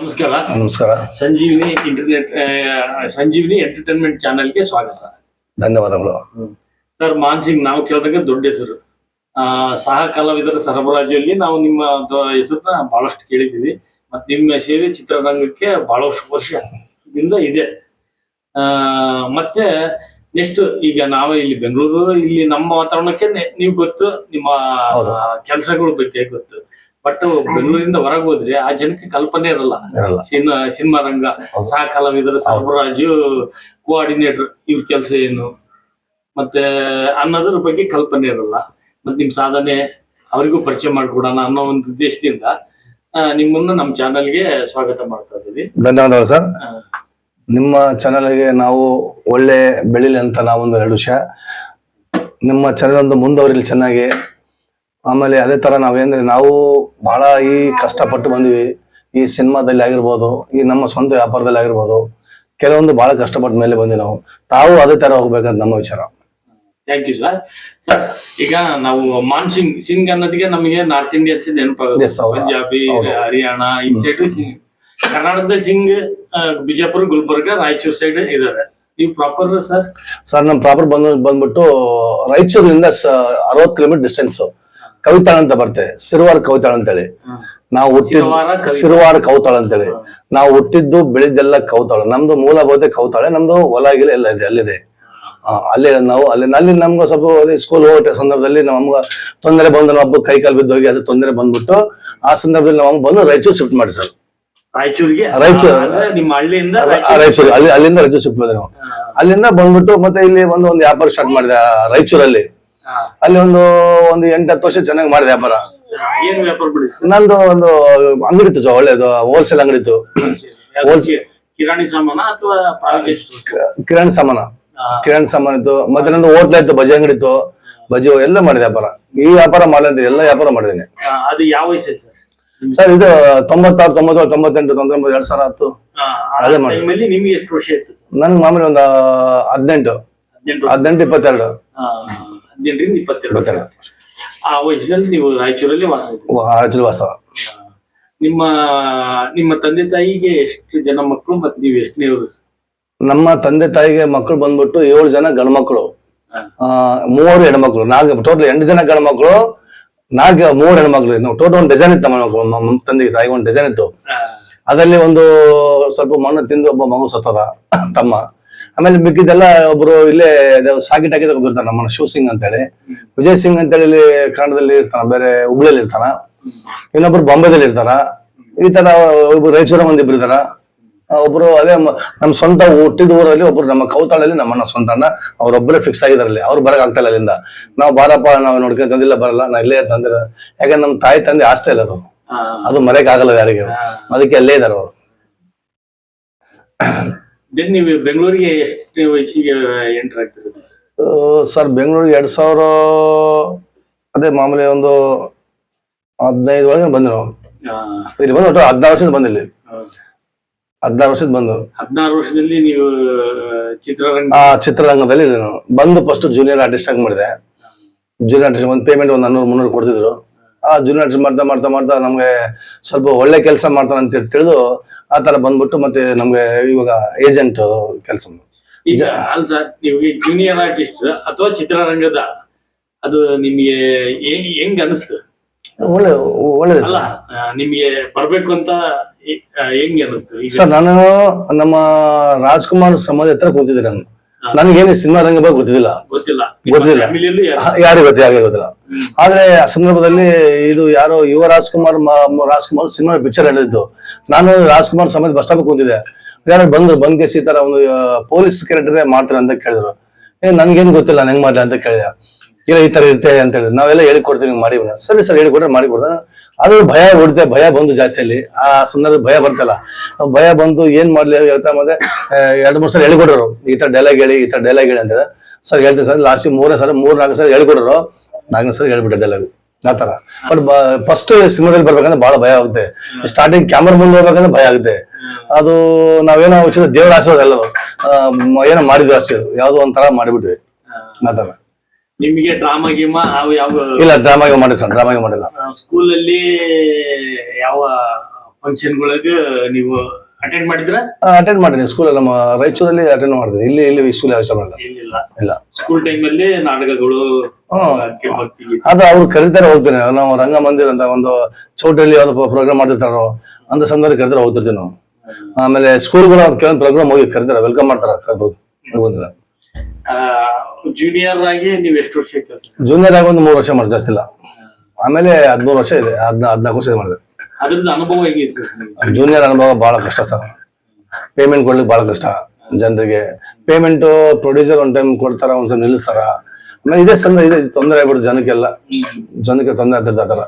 ನಮಸ್ಕಾರ. ನಮಸ್ಕಾರ. ಸಂಜೀವಿನಿ ಎಂಟರ್ಟೈನ್ಮೆಂಟ್ ಚಾನೆಲ್ಗೆ ಸ್ವಾಗತ. ಧನ್ಯವಾದಗಳು. ಸರ್, ಮಾನ್ ಸಿಂಗ್ ನಾವು ಕೇಳಿದಾಗ ದೊಡ್ಡ ಹೆಸರು. ಸಹ ಕಲಾವಿದರ ಸರಬರಾಜಲ್ಲಿ ನಾವು ನಿಮ್ಮ ಹೆಸರನ್ನ ಬಹಳಷ್ಟು ಕೇಳಿದ್ದೀವಿ. ಮತ್ತೆ ನಿಮ್ಮ ಸೇವೆ ಚಿತ್ರರಂಗಕ್ಕೆ ಬಹಳಷ್ಟು ವರ್ಷದಿಂದ ಇದೆ. ಮತ್ತೆ ನೆಕ್ಸ್ಟ್ ಈಗ ನಾವೇ ಇಲ್ಲಿ ಬೆಂಗಳೂರು, ಇಲ್ಲಿ ನಮ್ಮ ವಾತಾವರಣಕ್ಕೆ ನೀವು ಗೊತ್ತು, ನಿಮ್ಮ ಕೆಲಸಗಳ ಬಗ್ಗೆ ಗೊತ್ತು. ಬಟ್ ಬೆಂಗಳೂರಿಂದ ಹೊರಗೆ ಹೋದ್ರೆ ಆ ಜನಕ್ಕೆ ಕಲ್ಪನೆ ಇರಲ್ಲ. ಸಿನಿಮಾ ರಂಗ, ಸಹ ಕಲಾವಿದರ ಸರಬರಾಜು, ಕೋಆರ್ಡಿನೇಟರ್ ಇವ್ರ ಕೆಲಸ ಏನು ಮತ್ತೆ ಅನ್ನೋದ್ರ ಬಗ್ಗೆ ಕಲ್ಪನೆ ಇರಲ್ಲ. ಮತ್ತೆ ನಿಮ್ ಸಾಧನೆ ಅವರಿಗೂ ಪರಿಚಯ ಮಾಡಿಕೊಡೋಣ ಅನ್ನೋ ಒಂದು ಉದ್ದೇಶದಿಂದ ನಿಮ್ಮನ್ನ ನಮ್ಮ ಚಾನಲ್ಗೆ ಸ್ವಾಗತ ಮಾಡ್ತಾ ಇದ್ದೀವಿ. ಧನ್ಯವಾದಗಳು ಸರ್. ನಿಮ್ಮ ಚಾನಲ್ಗೆ ನಾವು ಒಳ್ಳೆ ಬೆಳಿಲಿ ಅಂತ ನಾವೊಂದು 2 ವಿಷಯ, ನಿಮ್ಮ ಚಾನಲ್ ಒಂದು ಮುಂದುವರಿಲಿ ಚೆನ್ನಾಗಿ. ಆಮೇಲೆ ಅದೇ ತರ ನಾವೇಂದ್ರೆ ನಾವು ಬಹಳ ಈ ಕಷ್ಟಪಟ್ಟು ಬಂದ್ವಿ. ಈ ಸಿನಿಮಾದಲ್ಲಿ ಆಗಿರ್ಬೋದು, ಈ ನಮ್ಮ ಸ್ವಂತ ವ್ಯಾಪಾರದಲ್ಲಿ ಆಗಿರ್ಬೋದು, ಕೆಲವೊಂದು ಬಹಳ ಕಷ್ಟಪಟ್ಟ ಮೇಲೆ ಬಂದ್ವಿ ನಾವು. ತಾವು ಅದೇ ತರ ಹೋಗ್ಬೇಕಂತ ನಮ್ಮ ವಿಚಾರ. Thank you sir. ಸರ್, ಈಗ ನಾವು ಮಾನ್ ಸಿಂಗ್ ಅನ್ನೋದಿಗೆ ನಮಗೆ ನಾರ್ತ್ ಇಂಡಿಯನ್ಸ್ ನೆನಪಾಗುತ್ತೆ. ಪಂಜಾಬಿ, ಹರಿಯಾಣ ಈ ಸೈಡ್ ಕರ್ನಾಟಕದಲ್ಲಿ ಸಿಂಗ್, ಬಿಜಾಪುರ, ಗುಲ್ಬರ್ಗ, ರಾಯಚೂರು ಸೈಡ್ ಇದಾರೆ. ನೀವು ಪ್ರಾಪರ್ ಸರ್? ಸರ್, ನಮ್ ಪ್ರಾಪರ್ ಬಂದ್ಬಿಟ್ಟು ರಾಯಚೂರಿಂದ 60 ಕಿಲೋಮೀಟರ್ ಡಿಸ್ಟೆನ್ಸ್ ಕವಿತಾಳ ಅಂತ ಬರುತ್ತೆ. ಸಿರುವಾರ ಕವಿತಾಳ ಅಂತೇಳಿ ನಾವು ಹುಟ್ಟಿದ್ದು, ಸಿರುವಾರ ಕೌತಾಳ ಅಂತೇಳಿ ನಾವು ಹುಟ್ಟಿದ್ದು ಬೆಳೆದೆಲ್ಲ ಕೌತಾಳ. ನಮ್ದು ಮೂಲಭೂತ ಕೌತಾಳೆ. ನಮ್ದು ಹೊಲ ಗಿಲ ಎಲ್ಲ ಇದೆ, ಅಲ್ಲಿದೆ. ಅಲ್ಲಿ ನಮ್ಗೆ ಸ್ವಲ್ಪ ಸ್ಕೂಲ್ ಹೋಗೋ ಸಂದರ್ಭದಲ್ಲಿ ನಮ್ಗೆ ತೊಂದರೆ ಬಂದು, ನಮ್ಮ ಹಬ್ಬ ಕೈ ಕಾಲು ಬಿದ್ದು ಹೋಗಿ ಅದು ತೊಂದರೆ ಬಂದ್ಬಿಟ್ಟು ಆ ಸಂದರ್ಭದಲ್ಲಿ ನಾವು ಬಂದು ರಾಯಚೂರು ಶಿಫ್ಟ್ ಮಾಡಿ ಸರ್. ರಾಯಚೂರು ನಿಮ್ಮ ಹಳ್ಳಿಯಿಂದ ರಾಯಚೂರು ಅಲ್ಲಿಂದ ರಾಯಚೂರು ಶಿಫ್ಟ್ ಮಾಡಿದೆ ನಾವು. ಅಲ್ಲಿಂದ ಬಂದ್ಬಿಟ್ಟು ಮತ್ತೆ ಇಲ್ಲಿ ಒಂದು ವ್ಯಾಪಾರ ಸ್ಟಾರ್ಟ್ ಮಾಡಿದೆ ರಾಯಚೂರಲ್ಲಿ. ಅಲ್ಲಿ ಒಂದು 8-10 ವರ್ಷ ಚೆನ್ನಾಗಿ ಮಾಡಿದೆ ವ್ಯಾಪಾರ. ಏನ್ ವ್ಯಾಪಾರ ಬಿಡಿ? ನಂದು ಒಂದು ಅಂಗಡಿ ಇತ್ತು, ಒಳ್ಳೇದು ಹೋಲ್ಸೇಲ್ ಅಂಗಡಿ ಇತ್ತು. ಕಿರಾಣಿ ಸಾಮಾನ ಅಥವಾ ಕಿರಾಣಿ ಸಾಮಾನು ಇತ್ತು. ಮತ್ತೆ ನಂದು ಹೋಟ್ಲ ಇತ್ತು, ಬಜಿ ಅಂಗಡಿ ಇತ್ತು. ಬಜಿ ಎಲ್ಲ ಮಾಡಿದೆ ವ್ಯಾಪಾರ. ಈ ವ್ಯಾಪಾರ ಮಾಡಿದ್ರೆ ಎಲ್ಲ ವ್ಯಾಪಾರ ಮಾಡಿದ್ದೀನಿ. ಅದು ಯಾವ ವಯಸ್ಸು ಸರ್? ಇದು 96, 97, 98, 99, 2010 ಅದೇ ಮಾಡಿ. ನಿಮ್ಗೆ ಎಷ್ಟು ವರ್ಷ ಇತ್ತು? ನನ್ಗೆ ಮಾಮೂಲಿ ಒಂದು 18, 22. 18-22 ಆ ವಯಸ್ಸಿನಲ್ಲಿ ನೀವು ರಾಯಚೂರಲ್ಲಿ ವಾಸ. ನಿಮ್ಮ ತಂದೆ ತಾಯಿಗೆ ಎಷ್ಟು ಜನ ಮಕ್ಕಳು ಮತ್ತೆ ನೀವು ಎಷ್ಟನೇವರು? ನಮ್ಮ ತಂದೆ ತಾಯಿಗೆ ಮಕ್ಕಳು ಬಂದ್ಬಿಟ್ಟು 7 ಜನ ಗಂಡು ಮಕ್ಕಳು, 3 ಹೆಣ್ಮಕ್ಳು. ಟೋಟಲ್ 8 ಜನ ಗಂಡು ಮಕ್ಕಳು, 3 ಹೆಣ್ಮಕ್ಳು. ಟೋಟಲ್ ಒಂದು ಡಜನ್ ಇತ್ತು ಮಕ್ಕಳು. ತಂದೆ ತಾಯಿಗೆ ಒಂದು ಡಜನ್ ಇತ್ತು. ಅದರಲ್ಲಿ ಒಂದು ಸ್ವಲ್ಪ ಮಣ್ಣು ತಿಂದು ಒಬ್ಬ ಮಗು ಸತ್ತದ, ತಮ್ಮ. ಆಮೇಲೆ ಮಿಕ್ಕಿದ್ದೆಲ್ಲ ಒಬ್ರು ಇಲ್ಲೇ ಸಾಕಿಟ್ ಹಾಕಿದ ಒಬ್ಬರು ಇರ್ತಾನೆ, ನಮ್ಮ ಶಿವ್ ಸಿಂಗ್ ಅಂತೇಳಿ. ವಿಜಯ್ ಸಿಂಗ್ ಅಂತೇಳಿ ಇಲ್ಲಿ ಕನ್ನಡದಲ್ಲಿ ಇರ್ತಾನ, ಬೇರೆ ಹುಬ್ಳಿಯಲ್ಲಿ ಇರ್ತಾನ. ಇನ್ನೊಬ್ರು ಬಾಂಬೆದಲ್ಲಿ ಇರ್ತಾರ. ಈ ತರ ಒಬ್ರು ರಾಯಚೂರ ಮಂದಿ ಇಬ್ರು ಇರ್ತಾರ. ಒಬ್ರು ಅದೇ ನಮ್ಮ ಸ್ವಂತ ಹುಟ್ಟಿದ ಊರಲ್ಲಿ ಒಬ್ರು ನಮ್ಮ ಕೌತಾಳಲ್ಲಿ ನಮ್ಮನ್ನ ಸ್ವಂತ ಅಣ್ಣ, ಅವ್ರೊಬ್ಬರೇ ಫಿಕ್ಸ್ ಆಗಿದಾರಲ್ಲಿ. ಅವ್ರು ಬರಕ್ ಆಗ್ತಾ ಇಲ್ಲ ಅಲ್ಲಿಂದ. ನಾವು ಬಾರಪ್ಪ, ನಾವು ನೋಡ್ಕೊಂಡ್ ತಂದಿಲ್ಲ, ಬರಲ್ಲ, ನಾ ಇಲ್ಲೇ ತಂದಿರ. ಯಾಕಂದ್ರೆ ನಮ್ಮ ತಾಯಿ ತಂದೆ ಆಸ್ತಿ ಇಲ್ಲ, ಅದು ಮರೆಯಕ್ ಆಗಲ್ಲ ಯಾರಿಗೆ. ಅದಕ್ಕೆ ಅಲ್ಲೇ ಇದಾರೆ ಅವರು. ನೀವು ಬೆಂಗಳೂರಿಗೆ ಎಷ್ಟು ವಯಸ್ಸಿಗೆ ಎಂಟರ್ ಆಗ್ತೀರಿ ಸರ್? ಬೆಂಗಳೂರಿಗೆ 2000 ಅದೇ ಮಾಮೂಲಿ ಒಂದು 15 ಒಳಗೆ ಬಂದೆ ನಾವು. ಇಲ್ಲಿ ಬಂದು ಒಟ್ಟು 16 ವರ್ಷದ ಬಂದಿಲ್ಲಿ. 16 ವರ್ಷದ ಬಂದು 16 ವರ್ಷದಲ್ಲಿ ನೀವು ಚಿತ್ರರಂಗದಲ್ಲಿ ನಾನು ಬಂದು ಫಸ್ಟ್ ಜೂನಿಯರ್ ಆರ್ಟಿಸ್ಟ್ ಆಗಿ ಮಾಡಿದೆ. ಜೂನಿಯರ್ ಆರ್ಟಿಸ್ಟ್ ಒಂದು ಪೇಮೆಂಟ್ ಒಂದು 100-300 ಕೊಡ್ತಿದ್ರು. ಆ ಜೂನಿಯರ್ ಆರ್ಟಿಸ್ಟ್ ಮಾಡ್ತಾ ನಮ್ಗೆ ಸ್ವಲ್ಪ ಒಳ್ಳೆ ಕೆಲಸ ಮಾಡ್ತಾನೆ ಅಂತ ತಿಳಿದು ಆ ತರ ಬಂದ್ಬಿಟ್ಟು ಮತ್ತೆ ನಮ್ಗೆ ಇವಾಗ ಏಜೆಂಟ್ ಕೆಲಸ. ಅಲ್ಲ ಸರ್, ನಿಮ್ಗೆ ಜೂನಿಯರ್ ಆರ್ಟಿಸ್ಟ್ ಅಥವಾ ಚಿತ್ರರಂಗದ ಅದು ನಿಮ್ಗೆ ಹೆಂಗ್ ಅನಿಸ್ತು? ಒಳ್ಳೇದಲ್ಲ ನಿಮ್ಗೆ ಬರ್ಬೇಕು ಅಂತ ಹೆಂಗ್ ಅನಿಸ್ತು? ಸರ್, ನಾನು ನಮ್ಮ ರಾಜ್ಕುಮಾರ್ ಸಮಾಧಿ ಹತ್ರ ಕೂತಿದ್ದೆ. ನನಗೇನು ಸಿನಿಮಾ ರಂಗ ಬಗ್ಗೆ ಗೊತ್ತಿಲ್ಲ, ಯಾರಿಗೆ ಗೊತ್ತಿಲ್ಲ. ಆದ್ರೆ ಆ ಸಂದರ್ಭದಲ್ಲಿ ಇದು ಯಾರೋ ಯುವ ರಾಜ್ಕುಮಾರ್ ಸಿನಿಮಾ ಪಿಕ್ಚರ್ ಹೇಳಿದ್ದು. ನಾನು ರಾಜ್ಕುಮಾರ್ ಸಮಾಧಿ ಬಸ್ ಸ್ಟಾಪ್ ಕೂತಿದ್ದೆ. ಯಾರು ಬಂದ್ ಕೇಸಿ ಈ ತರ ಒಂದು ಪೊಲೀಸ್ ಕ್ಯಾರೆಕ್ಟರ್ ಮಾಡ್ತಾರೆ ಅಂತ ಕೇಳಿದ್ರು. ನನ್ಗೇನ್ ಗೊತ್ತಿಲ್ಲ, ನಾನು ಹೆಂಗ್ ಮಾಡ್ಲಿ ಅಂತ ಕೇಳಿದೆ. ಇಲ್ಲ, ಈ ತರ ಇರ್ತೇ ಅಂತ ಹೇಳಿದ್ರು. ನಾವೆಲ್ಲ ಹೇಳಿಕೊಡ್ತೀವಿ, ಮಾಡಿ. ಸರಿ ಸರ್, ಹೇಳಿಕೊಟ್ರೆ ಮಾಡಿಕೊಡ್ತಾರೆ. ಅದು ಭಯ ಹೊಡಿತೆ, ಭಯ ಬಂದು ಜಾಸ್ತಿ ಅಲ್ಲಿ. ಆ ಸಂದರ್ಭ ಭಯ ಬರ್ತಲ್ಲ, ಭಯ ಬಂದು ಏನ್ ಮಾಡ್ಲಿ ಹೇಳ್ತಾ. ಮತ್ತೆ 2-3 ಸಲ ಹೇಳಿಕೊಟ್ರು, ಈ ತರ ಡೈಲಾಗ್ ಹೇಳಿ, ಈ ತರ ಡೈಲಾಗ್ ಹೇಳಿ ಅಂತ. ಸರ್ ಹೇಳ್ತೀನಿ ಸರ್. ಲಾಸ್ಟ್ 3-4 ಸಲ ಹೇಳಿಕೊಟ್ರು. 4ನೇ ಸಲ ಹೇಳ್ಬಿಟ್ಟೆ ಡೈಲಾಗ್ ಆ ತರ. ಬಟ್ ಫಸ್ಟ್ ಸಿನಿಮಾದಲ್ಲಿ ಬರ್ಬೇಕಂದ್ರೆ ಬಹಳ ಭಯ ಆಗುತ್ತೆ. ಸ್ಟಾರ್ಟಿಂಗ್ ಕ್ಯಾಮ್ರಾ ಮುಂದೆ ಹೋಗ್ಬೇಕಂದ್ರೆ ಭಯ ಆಗುತ್ತೆ. ಅದು ನಾವೇನೋ ದೇವರ ಆಶೀರ್ವಾದ ಎಲ್ಲದು ಏನೋ ಮಾಡಿದ್ವಿ ಅಷ್ಟೇ, ಯಾವ್ದೋ ಒಂಥರ ಮಾಡಿಬಿಟ್ವಿ ಆ ತರ. ನಿಮಗೆ ಡ್ರಾಮಾ ಗೀಮಾ ಯಾವ ಇಲ್ಲ ಡ್ರಾಮಾ ಮಾಡಿಲ್ಲ ಸರ್, ಡ್ರಾಮಾ ಮಾಡಿಲ್ಲ. ಸ್ಕೂಲಲ್ಲಿ ಯಾವ ಫಂಕ್ಷನ್ಗಳಿಗೆ ನೀವು ಅಟೆಂಡ್ ಮಾಡಿದ್ರ? ಅಟೆಂಡ್ ಮಾಡಿದ್ದೀನಿ ಸ್ಕೂಲಲ್ಲಿ, ನಮ್ಮ ರಾಯಚೂರಲ್ಲಿ ಅಟೆಂಡ್ ಮಾಡಿದ್ದೀನಿ. ಇಲ್ಲಿ ಸ್ಕೂಲ್ ಇಷ್ಟ ಮಾಡಲ್ಲ. ಇಲ್ಲಿಲ್ಲ. ಇಲ್ಲ. ಸ್ಕೂಲ್ ಟೈಮಲ್ಲಿ ನಾಟಕಗಳು, ಭಕ್ತಿ ಗೀತೆ. ಅದು ಅವ್ರು ಕರೀತಾರೆ ಹೋಗ್ತೇನೆ. ನಾವು ರಂಗಮಂದಿರ ಅಂತ ಒಂದು ಚೌಟಲ್ಲಿ ಯಾವ್ದು ಪ್ರೋಗ್ರಾಮ್ ಮಾಡಿರ್ತಾರೋ ಅಂತ ಸಂದರ್ಭ ಕರೆದ್ರೆ ಹೋಗ್ತಿರ್ತೀವಿ ನಾವು. ಆಮೇಲೆ ಸ್ಕೂಲ್ಗಳು ಅದು ಕೆಲವೊಂದು ಪ್ರೋಗ್ರಾಮ್ ಹೋಗಿ ಕರೀತಾರೆ, ವೆಲ್ಕಮ್ ಮಾಡ್ತಾರೆ, ಕರ್ಬೋದು. ಜೂನಿಯರ್ ಆಗಿ ನೀವು ಎಷ್ಟು ವರ್ಷ ಕೆಲಸ? ಜೂನಿಯರ್ ಆಗಿ ಒಂದು 3 ವರ್ಷ ಮಾಡಿ, ಜಾಸ್ತಿ ಇಲ್ಲ. ಆಮೇಲೆ 13 ವರ್ಷ ಇದೆ, 14 ವರ್ಷ ಮಾಡಿದೆ. ಅದ್ರದ್ದು ಅನುಭವ ಹೇಗಿದೆ ಸರ್? ಜೂನಿಯರ್ ಅನುಭವ ಬಹಳ ಕಷ್ಟ ಸರ್. ಪೇಮೆಂಟ್ ಕೊಡ್ಲಿಕ್ಕೆ ಬಹಳ ಕಷ್ಟ ಜನರಿಗೆ. ಪೇಮೆಂಟ್ ಪ್ರೊಡ್ಯೂಸರ್ ಒಂದ್ ಟೈಮ್ ಕೊಡ್ತಾರ, ಒಂದ್ಸಲ ನಿಲ್ಲಿಸ್ತಾರ. ಆಮೇಲೆ ಇದೆ ತೊಂದರೆ ಆಗ್ಬಿಡುತ್ತೆ ಜನಕ್ಕೆ ತೊಂದರೆ ಆಗ್ತಿರ್ತಾರ.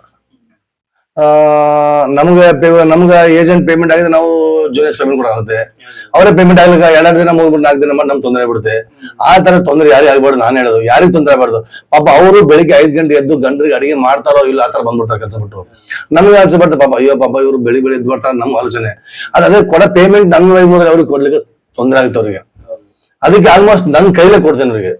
ನಮ್ಗೆ ಏಜೆಂಟ್ ಪೇಮೆಂಟ್ ಆಗಿದೆ, ನಾವು ಜೂನಿಯರ್ಸ್ ಪೇಮೆಂಟ್ ಕೂಡ ಆಗುತ್ತೆ. ಅವರೇ ಪೇಮೆಂಟ್ ಆಗ್ಲಿಕ್ಕೆ 2 ದಿನ 3 4 ದಿನ ಮಾಡಿ ನಮ್ಗೆ ತೊಂದರೆ ಆಗ್ಬಿಡುತ್ತೆ. ಆ ತರ ತೊಂದರೆ ಯಾರಿಗೆ ಆಗ್ಬಾರ್ದು, ನಾನು ಹೇಳೋದು ಯಾರಿಗೂ ತೊಂದರೆ ಆಗ್ಬಾರ್ದು. ಪಾಪ ಅವರು ಬೆಳಿಗ್ಗೆ 5 ಗಂಟೆ ಎದ್ದು ಗಂಟರಿಗೆ ಅಡಿಗೆ ಮಾಡ್ತಾರೋ ಇಲ್ಲ ಆ ತರ ಬಂದ್ಬಿಡ್ತಾರೆ ಕೆಲಸ ಬಿಟ್ಟು. ನಮ್ಗೆ ಆಲೋಚನೆ ಬರ್ತದೆ, ಪಾಪ ಅಯ್ಯೋ ಪಾಪ ಇವರು ಬೆಳಿ ಎದ್ದು ಬರ್ತಾರೆ, ನಮ್ಗೆ ಆಲೋಚನೆ. ಅದೇ ಕೊಡೋ ಪೇಮೆಂಟ್ ನನ್ನ ಅವ್ರಿಗೆ ಕೊಡ್ಲಿಕ್ಕೆ ತೊಂದರೆ ಆಗುತ್ತೆ ಅವ್ರಿಗೆ. ಅದಕ್ಕೆ ಆಲ್ಮೋಸ್ಟ್ ನನ್ನ ಕೈಲೇ ಕೊಡ್ತೇನೆ ಅವ್ರಿಗೆ.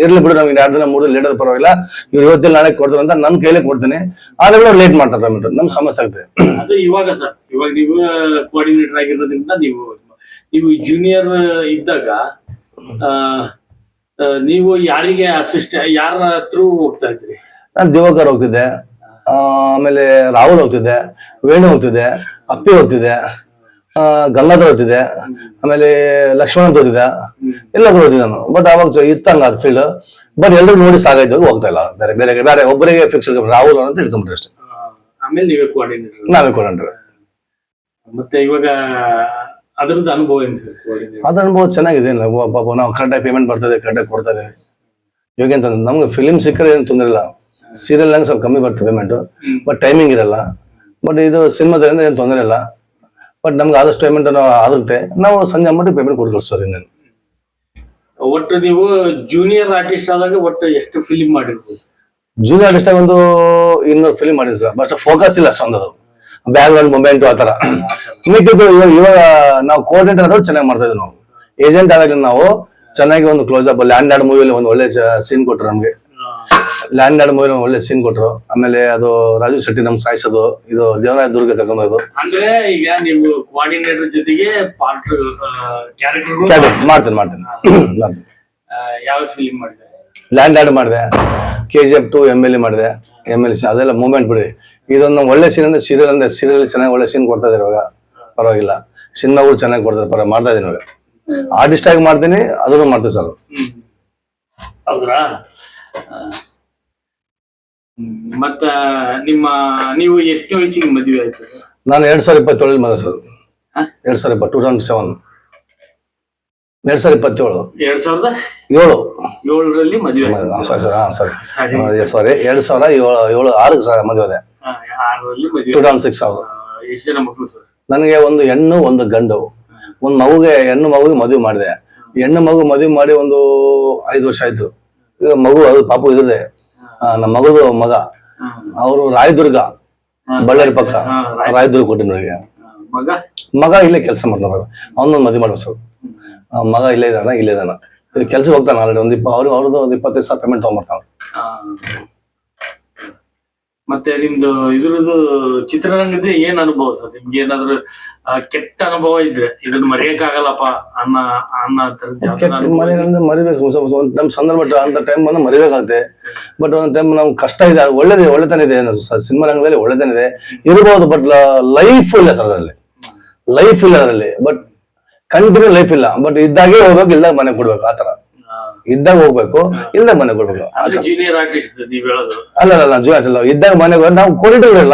ಇರ್ಲಿ ಬಿಡು, ನಮ್ಗೆ 2 ದಿನ 3 ದಿನ ಲೇಟ್ ಆದ ಪರವಾಗಿಲ್ಲ, ಇವ್ರು ಇವತ್ತಿಲ್ಲ ನಾಳೆ ಕೊಡ್ತಾರೆ ಅಂತ ನನ್ನ ಕೈಲೇ ಕೊಡ್ತೀನಿ. ಆದ್ರೆ ಲೇಟ್ ಮಾಡ್ತಾರೆ ಪೇಮೆಂಟ್, ನಮ್ಗೆ ಸಮಸ್ಯೆ ಆಗುತ್ತೆ. ಅದು ಇವಾಗ ಸರ್, ಇವಾಗ ನೀವು ಕೋಆರ್ಡಿನೇಟರ್ ಆಗಿರೋದ್ರಿಂದ ನೀವು ಜೂನಿಯರ್ ಇದ್ದಾಗ ನೀವು ಯಾರಿಗೆ ಯಾರ ಥ್ರೂ ಹೋಗ್ತಾ ಇದ್ರಿ? ನಾನು ದಿವಾಕರ್ ಹೋಗ್ತಿದ್ದೆ, ಆಮೇಲೆ ರಾಹುಲ್ ಹೋಗ್ತಿದ್ದೆ, ವೇಣು ಹೋಗ್ತಿದ್ದೆ, ಅಪ್ಪಿ ಹೋಗ್ತಿದ್ದೆ, ಗಂಗಾಧರ್ ಹೋಗ್ತಿದ್ದೆ, ಆಮೇಲೆ ಲಕ್ಷ್ಮಣ ಅಂತ ಹೋಗ್ತಿದ್ದೆ, ಎಲ್ಲ ಹೋಗ್ತಿದ್ದೆ ನಾನು. ಬಟ್ ಅವಾಗ ಇತ್ತಂಗ ಅದು ಫೀಲ್ಡ್. ಬಟ್ ಎಲ್ಲರೂ ನೋಡಿ ಸಾಗಾಯ್ತು, ಹೋಗ್ತಾ ಇಲ್ಲ. ಬೇರೆ ಒಬ್ಬರಿಗೆ ಫಿಕ್ಸ್ ರಾಹುಲ್ ಅಂತ ಇಟ್ಕೊಂಡ್ಬಿಟ್ರೆ ಅಷ್ಟೇ. ಆಮೇಲೆ ನಾವೇ ಕೊಡಂಡ್ರೆ. ಮತ್ತೆ ಇವಾಗ ಅದ್ರದ್ದು ಅನುಭವ ಏನು ಸರ್? ಅದ್ರ ಅನುಭವ ಚೆನ್ನಾಗಿದೆ. ಪಾಪ ನಾವು ಕರೆಕ್ಟಾಗಿ ಪೇಮೆಂಟ್ ಬರ್ತದೆ, ಕರೆಕ್ಟಾಗಿ ಕೊಡ್ತಾ ಇದ್ದೇವೆ. ಇವಾಗ ಎಂತ ನಮ್ಗೆ ಫಿಲಿಮ್ ಸಿಕ್ಕರೆ ಏನು ತೊಂದರೆ ಇಲ್ಲ. ಸೀರಿಯಲ್ ನಂಗೆ ಸ್ವಲ್ಪ ಕಮ್ಮಿ ಬರ್ತದೆ ಪೇಮೆಂಟ್, ಬಟ್ ಟೈಮಿಂಗ್ ಇರಲ್ಲ. ಬಟ್ ಇದು ಸಿನಿಮಾದಿಂದ ಏನು ತೊಂದರೆ ಇಲ್ಲ. ಬಟ್ ನಮ್ಗೆ ಆದಷ್ಟು ಪೇಮೆಂಟ್ ಆಗುತ್ತೆ, ನಾವು ಸಂಜೆ ಮಟ್ಟಿಗೆ ಪೇಮೆಂಟ್ ಕೊಟ್ಟು ಕಳಿಸ್ತಾರೆ. ಇನ್ನೇನು ಒಟ್ಟು ನೀವು ಜೂನಿಯರ್ ಆರ್ಟಿಸ್ಟ್ ಆದಾಗ ಒಟ್ಟು ಎಷ್ಟು ಫಿಲಿಮ್ ಮಾಡಿರ್ಬೋದು? ಜೂನಿಯರ್ ಆರ್ಟಿಸ್ಟ್ ಆಗಿ ಒಂದು 200 ಫಿಲಿಮ್ ಮಾಡಿದ್ವಿ ಸರ್. ಬಟ್ ಫೋಕಸ್ ಇಲ್ಲ ಅಷ್ಟೊಂದು, ಅದು ಬ್ಯಾಕ್ಗ್ರೌಂಡ್ ಮೂಮೆಂಟ್ ಆ ತರ. ಮಿಕ್ಕಿದ್ದು ಇವಾಗ ನಾವು ಕೋಆರ್ಡಿನೇಟರ್ ಆದ್ರೂ ಚೆನ್ನಾಗಿ ಮಾಡ್ತಾ ಇದ್ವಿ. ನಾವು ಏಜೆಂಟ್ ಆದಾಗ ನಾವು ಚೆನ್ನಾಗಿ ಒಂದು ಕ್ಲೋಸ್ ಅಪ್, ಲ್ಯಾಂಡ್ ಆರ್ಡ್ ಮೂವಿಲಿ ಒಂದು ಒಳ್ಳೆ ಸೀನ್ ಕೊಟ್ರು ನಮ್ಗೆ. ಲ್ಯಾಂಡ್ ಆರ್ಡ್ ಮೂವಿ ಒಳ್ಳೆ ಸೀನ್ ಕೊಟ್ರು. ಆಮೇಲೆ ಅದು ರಾಜು ಶೆಟ್ಟಿ ನಮ್ಗೆ ಸಾಯಿಸೋದು, ಇದು ದೇವರಾಯ ದುರ್ಗ ತಗೊಂಡೋದು. ಅಂದ್ರೆ ಈಗ ನೀವು ಕೋಆರ್ಡಿನೇಟರ್ ಜೊತೆಗೆ ಪಾರ್ಟ್ ಕ್ಯಾರೆಕ್ಟರ್ ಮಾಡ್ತೀನಿ. ಯಾವ ಫಿಲಿಮ್ ಮಾಡಿದೆ? ಲ್ಯಾಂಡ್ ಆರ್ಡ್ ಮಾಡಿದೆ, KGF 2, MLA ಮಾಡಿದೆ. MLA ಅದೆಲ್ಲ ಮೂಮೆಂಟ್ ಬಿಡಿ. ಇದೊಂದು ಒಳ್ಳೆ ಸೀನ್ ಅಂದ್ರೆ ಸೀರಿಯಲ್ ಚೆನ್ನಾಗಿ ಒಳ್ಳೆ ಸೀನ್ ಕೊಡ್ತಾ ಇದ್ದಾರೆ ಇವಾಗ, ಪರವಾಗಿಲ್ಲ. ಸಿನಿಮಾಗಳು ಚೆನ್ನಾಗಿ ಕೊಡ್ತಾರೆ, ಮಾಡ್ತಾ ಇದೀನಿ ಇವಾಗ. ಆರ್ಟಿಸ್ಟ್ ಆಗಿ ಮಾಡ್ತೀನಿ, ಅದನ್ನು ಮಾಡ್ತೀನಿ ಸರ್. ಹೌದ್ರಾ? ಮತ್ತ ನೀವು ಎಷ್ಟು ವಯಸ್ಸಿಗೆ ಮದುವೆ ಆಯ್ತು? ನಾನು 2027 ಮದುವೆ ಸರ್. 2027 2027ರಲ್ಲಿ ಮದುವೆ. ಸಾರಿ 2006 ಮದುವೆ ಅದೇ. 2006. ಎಷ್ಟು ಜನ ಮಕ್ಕಳು ಸರ್? ನನಗೆ ಒಂದು ಹೆಣ್ಣು, ಒಂದು ಗಂಡು. ಒಂದು ಹೆಣ್ಣು ಮಗುಗೆ ಮದುವೆ ಮಾಡಿದೆ. ಹೆಣ್ಣು ಮಗು ಮದುವೆ ಮಾಡಿ ಒಂದು 5 ವರ್ಷ ಆಯ್ತು. ಈಗ ಮಗು ಅದು ಪಾಪು ಇದ್ರೆ ನಮ್ಮ ಮಗದು ಮಗ, ಅವರು ರಾಯದುರ್ಗ, ಬಳ್ಳಾರಿ ಪಕ್ಕ ರಾಯದುರ್ಗ ಕೊಟ್ಟಿನವರಿಗೆ. ಮಗ ಇಲ್ಲೇ ಕೆಲಸ ಮಾಡ್ತಾರ. ಅವನೊಂದು ಮದುವೆ ಮಾಡ್ಬೇಕು ಸರ್. ಮಗ ಇಲ್ಲೇ ಇದ್ದಾನ. ಕೆಲ್ಸಕ್ಕೆ ಹೋಗ್ತಾನೆ ಆಲ್ರೆಡಿ. ಅವ್ರದ್ದು ಒಂದು 25,000 ಪೇಮೆಂಟ್ ತಗೊಂಡ್ಬರ್ತಾನೆ. ಮತ್ತೆ ನಿಮ್ದು ಇದ್ರದ್ದು ಚಿತ್ರರಂಗದ ಏನ್ ಅನುಭವ ಸರ್? ನಿಮ್ಗೆ ಏನಾದ್ರು ಕೆಟ್ಟ ಅನುಭವ ಇದ್ರೆ ಇದನ್ನ ಮರೆಯಕ್ಕಾಗಲ್ಲಪ್ಪ ಮರಿಬೇಕು. ನಮ್ ಸಂದರ್ಭ ಅಂತ ಟೈಮ್ ಬಂದು ಮರಿಬೇಕಾಗುತ್ತೆ. ಬಟ್ ಒಂದ್ ಟೈಮ್ ನಮ್ಗೆ ಕಷ್ಟ ಇದೆ, ಒಳ್ಳೆತನ ಇದೆ ಸಿನಿಮಾ ರಂಗದಲ್ಲಿ, ಒಳ್ಳೆತನ ಇದೆ ಇರ್ಬೋದು. ಬಟ್ ಲೈಫ್ ಇಲ್ಲ ಸರ್, ಅದರಲ್ಲಿ ಲೈಫ್ ಇಲ್ಲ ಅದರಲ್ಲಿ. ಬಟ್ ಕಂಟಿನ್ಯೂ ಲೈಫ್ ಇಲ್ಲ. ಬಟ್ ಇದ್ದಾಗೆ ಹೋಗ್ಬೇಕು, ಇಲ್ದಾಗ ಮನೆ ಕೊಡ್ಬೇಕು. ಆತರ ಇದ್ದಾಗ ಹೋಗ್ಬೇಕು, ಇಲ್ದಾಗ ಮನೆ ಕೊಡ್ಬೇಕು. ಜೂನಿಯರ್ ಆರ್ಟಿಸ್ಟ್ ನೀವು ಹೇಳೋದು? ಅಲ್ಲ ಜೂನಿಯರ್ ಅಲ್ಲ, ಇದ್ದಾಗ ಮನೆ ನಾವು ಕೋರಿಡೋರ್ ಇಲ್ಲ,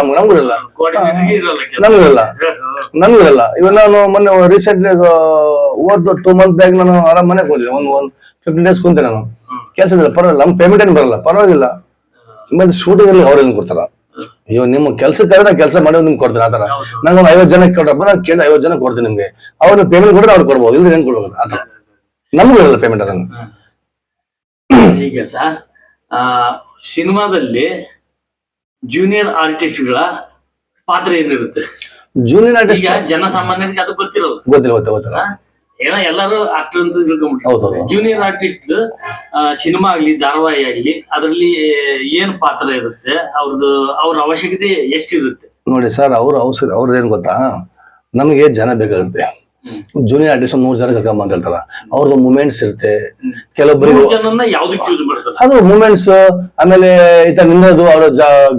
ನಮ್ಗಿರಲ್ಲ. ಇವಾಗ ನಾನು ಮೊನ್ನೆ ರೀಸೆಂಟ್ಲಿ ಓದ್ 2 ಮಂತ್ ಬ್ಯಾಗ್ ನಾನು ಆರಾಮ್ ಮನೆ ಕೂತಿದ್ದೆ. ಒಂದು 15 days ಕುಂತೆ ನಾನು ಕೆಲ್ಸದಿಲ್ಲ. ಪರವಾಗಿಲ್ಲ, ನಮ್ ಪೇಮೆಂಟ್ ಏನ್ ಬರಲ್ಲ, ಪರವಾಗಿಲ್ಲ. ಮತ್ತೆ ಶೂಟಿಂಗ್ ಅಲ್ಲಿ ಅವ್ರೇನ್ ಕೊಡ್ತಾರ? ಇವಾಗ ನಿಮ್ಮ ಕೆಲ್ಸಕ್ಕಾದ್ರೆ ನಾ ಕೆಲಸ ಮಾಡಿ ನಿಮ್ಗೆ ಕೊಡ್ತೀನಿ. ಆತರ ನಂಗೆ ಒಂದು 50 ಜನಕ್ಕೆ ಕೊಡ್ರಪ್ಪ, ನಾನು ಕೇಳಿದ 50 ಜನ ಕೊಡ್ತೀನಿ ನಿಮ್ಗೆ. ಅವ್ರು ಪೇಮೆಂಟ್ ಕೊಟ್ಟರೆ ಅವ್ರು ಕೊಡ್ಬೋದು, ಇದ್ರೆ ಏನ್ ಕೊಡ್ಬೋದು. ಆತರ ನಮ್ಗೂ ಇರಲ್ಲ ಪೇಮೆಂಟ್. ಅದನ್ನು ಈಗ ಸರ್, ಸಿನಿಮಾದಲ್ಲಿ ಜೂನಿಯರ್ ಆರ್ಟಿಸ್ಟ್ಗಳ ಪಾತ್ರ ಏನಿರುತ್ತೆ? ಜೂನಿಯರ್ ಆರ್ಟಿಸ್ಟ್ ಜನಸಾಮಾನ್ಯರಿಗೆ ಅದು ಗೊತ್ತಿರಲ್ಲ. ಗೊತ್ತಿಲ್ಲ. ಏನೋ ಎಲ್ಲರೂ ಆಕ್ಟರ್ ಅಂತ ತಿಳ್ಕೊಂಡ್ಬಿಟ್ಟು. ಜೂನಿಯರ್ ಆರ್ಟಿಸ್ಟ್ ಸಿನಿಮಾ ಆಗ್ಲಿ, ಧಾರಾವಾಹಿ ಆಗ್ಲಿ, ಅದ್ರಲ್ಲಿ ಏನ್ ಪಾತ್ರ ಇರುತ್ತೆ? ಅವ್ರ ಅವಶ್ಯಕತೆ ಎಷ್ಟಿರುತ್ತೆ? ನೋಡಿ ಸರ್, ಅವ್ರದ್ದೇನ್ ಗೊತ್ತಾ, ನಮಗೆ ಜನ ಬೇಕಾಗುತ್ತೆ. ಜೂನಿಯರ್ ಆರ್ಟಿಸ್ಟ್ 100 ಜನ ಕರ್ಕೊಂಬ ಅಂತ ಹೇಳ್ತಾರ, ಅವ್ರದ್ದು ಮೂಮೆಂಟ್ಸ್ ಇರುತ್ತೆ. ಕೆಲವೊಬ್ಬರಿಗೆ ಅದು ಮೂಮೆಂಟ್ಸ್, ಆಮೇಲೆ ಈತ ನಿನ್ನದು ಅವ್ರ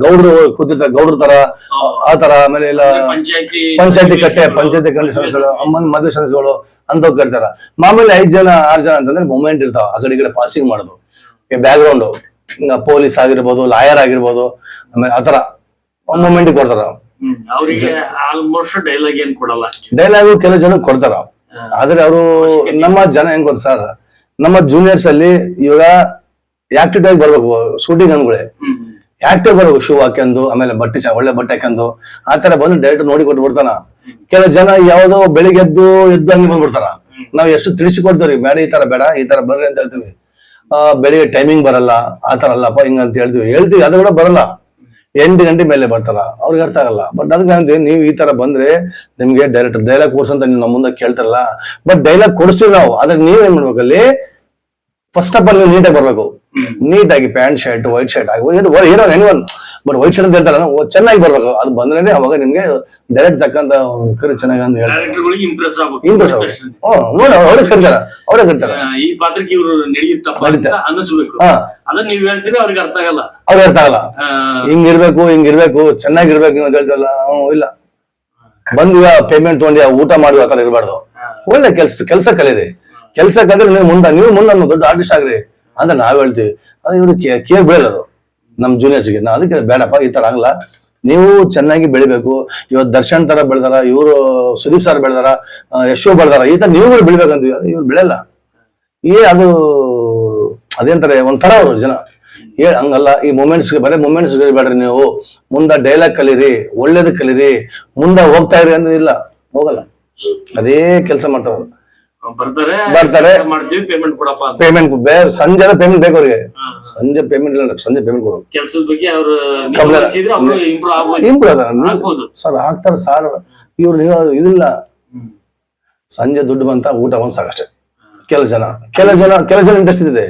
ಗೌಡ್ರು ಕೂತಿರ್ತಾರೆ, ಗೌಡ್ರ ತರ ಆ ತರ, ಆಮೇಲೆ ಇಲ್ಲ ಪಂಚಾಯತಿ ಕಟ್ಟೆ ಸದಸ್ಯರು, ಮದುವೆ ಸದಸ್ಯಗಳು ಅಂತ ಕರಿತಾರ. ಮಾಮೂಲಿ 5 ಜನ 6 ಜನ ಅಂತಂದ್ರೆ ಮೂಮೆಂಟ್ ಇರ್ತಾವ, ಆ ಕಡೆ ಈ ಕಡೆ ಪಾಸಿಂಗ್ ಮಾಡೋದು, ಬ್ಯಾಕ್ ಗ್ರೌಂಡ್ ಪೊಲೀಸ್ ಆಗಿರ್ಬೋದು, ಲಾಯರ್ ಆಗಿರ್ಬೋದು, ಆಮೇಲೆ ಆತರ ಮೂಮೆಂಟ್ ಕೊಡ್ತಾರ. ಅವರಿಗೆ ಆಲ್ಮೋಸ್ಟ್ ಡೈಲಾಗ್ ಏನ್ ಕೊಡಲ್ಲ, ಡೈಲಾಗು ಕೆಲವು ಜನ ಕೊಡ್ತಾರ. ಆದ್ರೆ ಅವರು ನಮ್ಮ ಜನ ಹೆಂಗ್ ಗೊತ್ತ ಸರ್, ನಮ್ಮ ಜೂನಿಯರ್ಸ್ ಅಲ್ಲಿ ಇವಾಗ ಆಕ್ಟಿವ್ ಆಗಿ ಬರ್ಬೇಕು, ಶೂಟಿಂಗ್ ಅಂದ್ಗಳೇ ಆಕ್ಟಿವ್ ಬರ್ಬೇಕು, ಶೂ ಹಾಕ್ಯಂದು, ಆಮೇಲೆ ಒಳ್ಳೆ ಬಟ್ಟೆ ಹಾಕ್ಯಂದು ಆತರ ಬಂದು ಡೈರೆಕ್ಟ್ ನೋಡಿ ಕೊಟ್ಟು ಬಿಡ್ತಾನ. ಕೆಲವು ಜನ ಯಾವ್ದೋ ಬೆಳಿಗ್ಗೆ ಎದ್ದು ಹಂಗೆ ಬಂದ್ಬಿಡ್ತಾರ. ನಾವ್ ಎಷ್ಟು ತಿಳಿಸಿ ಕೊಡ್ತೀವಿ, ಬೇಡ ಈ ತರ ಬೇಡ, ಈ ತರ ಬರ್ರಿ ಅಂತ ಹೇಳ್ತೀವಿ. ಬೆಳಿಗ್ಗೆ ಟೈಮಿಂಗ್ ಬರಲ್ಲ, ಆತರ ಅಲ್ಲಪ್ಪ ಹಿಂಗ ಅಂತ ಹೇಳ್ತೀವಿ, ಅದು ಕೂಡ ಬರಲ್ಲ. 8 ಗಂಟೆ ಮೇಲೆ ಬರ್ತಾರ, ಅವ್ರಿಗೆ ಅರ್ಥ ಆಗಲ್ಲ. ಬಟ್ ಅದಕ್ಕೆ ನೀವು ಈ ತರ ಬಂದ್ರೆ ನಿಮ್ಗೆ ಡೈರೆಕ್ಟ್ ಡೈಲಾಗ್ ಕೊಡ್ಸ್ ಅಂತ ನೀವು ನಮ್ಮ ಮುಂದೆ ಕೇಳ್ತಾರಲ್ಲ, ಬಟ್ ಡೈಲಾಗ್ ಕೊಡಿಸ್ತೀವಿ ನಾವು. ಆದ್ರೆ ನೀವೇನ್ ಮಾಡ್ಬೇಕು, ಅಲ್ಲಿ ಫಸ್ಟ್ ಆಫ್ ಆಲ್ ನೀವು ನೀಟಾಗಿ ಬರ್ಬೇಕು, ನೀಟಾಗಿ ಪ್ಯಾಂಟ್ ಶರ್ಟ್ ವೈಟ್ ಶರ್ಟ್ ಆಗಿ ಏನೋ ಎನಿವನ್, ಬಟ್ ವೈಟ್ ಶರ್ಟ್ ಅಂತ ಹೇಳ್ತಾರ, ಚೆನ್ನಾಗಿ ಬರ್ಬೇಕು. ಅದು ಬಂದ್ರೆ ಅವಾಗ ನಿಮ್ಗೆ ಡೈರೆಕ್ಟ್ ತಕ್ಕಂತ ಕರಿ ಚೆನ್ನಾಗಿ ಅಂತ ಹೇಳ್ತಾರೆ, ಇಂಪ್ರೆಸ್ ಅವ್ರಿಗೆ ಕರಿತಾರ, ಅವರೇ ಕರಿತಾರ. ಈ ಪಾತ್ರಕ್ಕೆ ಇವರು ನಡೆಯುತ್ತಪ್ಪ ಅನ್ನಿಸ್ಬೇಕು, ಅದನ್ನ ನೀವ್ ಹೇಳ್ತೀರಿ, ಅವ್ರಿಗೆ ಅರ್ಥ ಆಗಲ್ಲ. ಹಿಂಗಿರ್ಬೇಕು ಚೆನ್ನಾಗಿರ್ಬೇಕು ನೀವು ಅಂತ ಹೇಳ್ತಾರಲ್ಲ, ಇಲ್ಲ ಬಂದಿವ ಪೇಮೆಂಟ್ ತಗೊಂಡಿ ಊಟ ಮಾಡುವ ಆತರ ಇರಬಾರ್ದು. ಒಳ್ಳೆ ಕೆಲ್ಸ ಕಲೀರಿ, ಕೆಲ್ಸ ಕಲಿದ್ರೆ ನೀವು ಮುಂದೆ ದೊಡ್ಡ ಆರ್ಟಿಸ್ಟ್ ಆಗ್ರಿ ಅಂತ ನಾವ್ ಹೇಳ್ತೀವಿ. ಅದು ಇವ್ರು ಕೇರ್ ಬೀಳೋದು ನಮ್ ಜೂನಿಯರ್ಸ್ಗೆ. ಅದಕ್ಕೆ ಬೇಡಪ್ಪ ಈ ತರ ಆಗಲ್ಲ, ನೀವು ಚೆನ್ನಾಗಿ ಬೆಳಿಬೇಕು. ಇವತ್ತು ದರ್ಶನ್ ತರ ಬೆಳೆದಾರ, ಇವರು ಸುದೀಪ್ ಸರ್ ಬೆಳೆದಾರ, ಯಶೋ ಬೆಳೆದಾರ, ಈ ತರ ನೀವು ಬೆಳಿಬೇಕಂತೀವಿ. ಇವ್ರು ಬೆಳೆಯಲ್ಲ. ಅದು ಅದೇಂತಾರೆ ಒಂಥರ ಅವರು ಜನ ಹಂಗಲ್ಲ. ಈ ಬರೀ ಮೂಮೆಂಟ್ಸ್ ಬೇಡ್ರಿ, ನೀವು ಮುಂದೆ ಡೈಲಾಗ್ ಕಲೀರಿ, ಒಳ್ಳೇದ್ ಕಲೀರಿ, ಮುಂದೆ ಹೋಗ್ತಾ ಇರಿ ಅಂದ್ರೆ ಇಲ್ಲ, ಹೋಗಲ್ಲ. ಅದೇ ಕೆಲಸ ಮಾಡ್ತಾರ ಅವ್ರು. ಬರ್ತಾರೆ ಪೇಮೆಂಟ್ ಸಂಜೆ ಪೇಮೆಂಟ್ ಬೇಕು ಅವ್ರಿಗೆ. ಸಂಜೆ ಪೇಮೆಂಟ್ ಇಲ್ಲ, ಸಂಜೆ ಪೇಮೆಂಟ್ ಕೊಡು. ಕೆಲಸದ ಬಗ್ಗೆ ಇಂಪ್ರೂವ್ ಸರ್ ಆಗ್ತಾರ ಸರ್. ಇವ್ರು ಇದಿಲ್ಲ, ಸಂಜೆ ದುಡ್ಡು ಬಂತ ಊಟ ಒಂದ್ ಸಾಕಷ್ಟೇ. ಕೆಲವು ಜನ ಇಂಟ್ರೆಸ್ಟ್ ಇದೆ,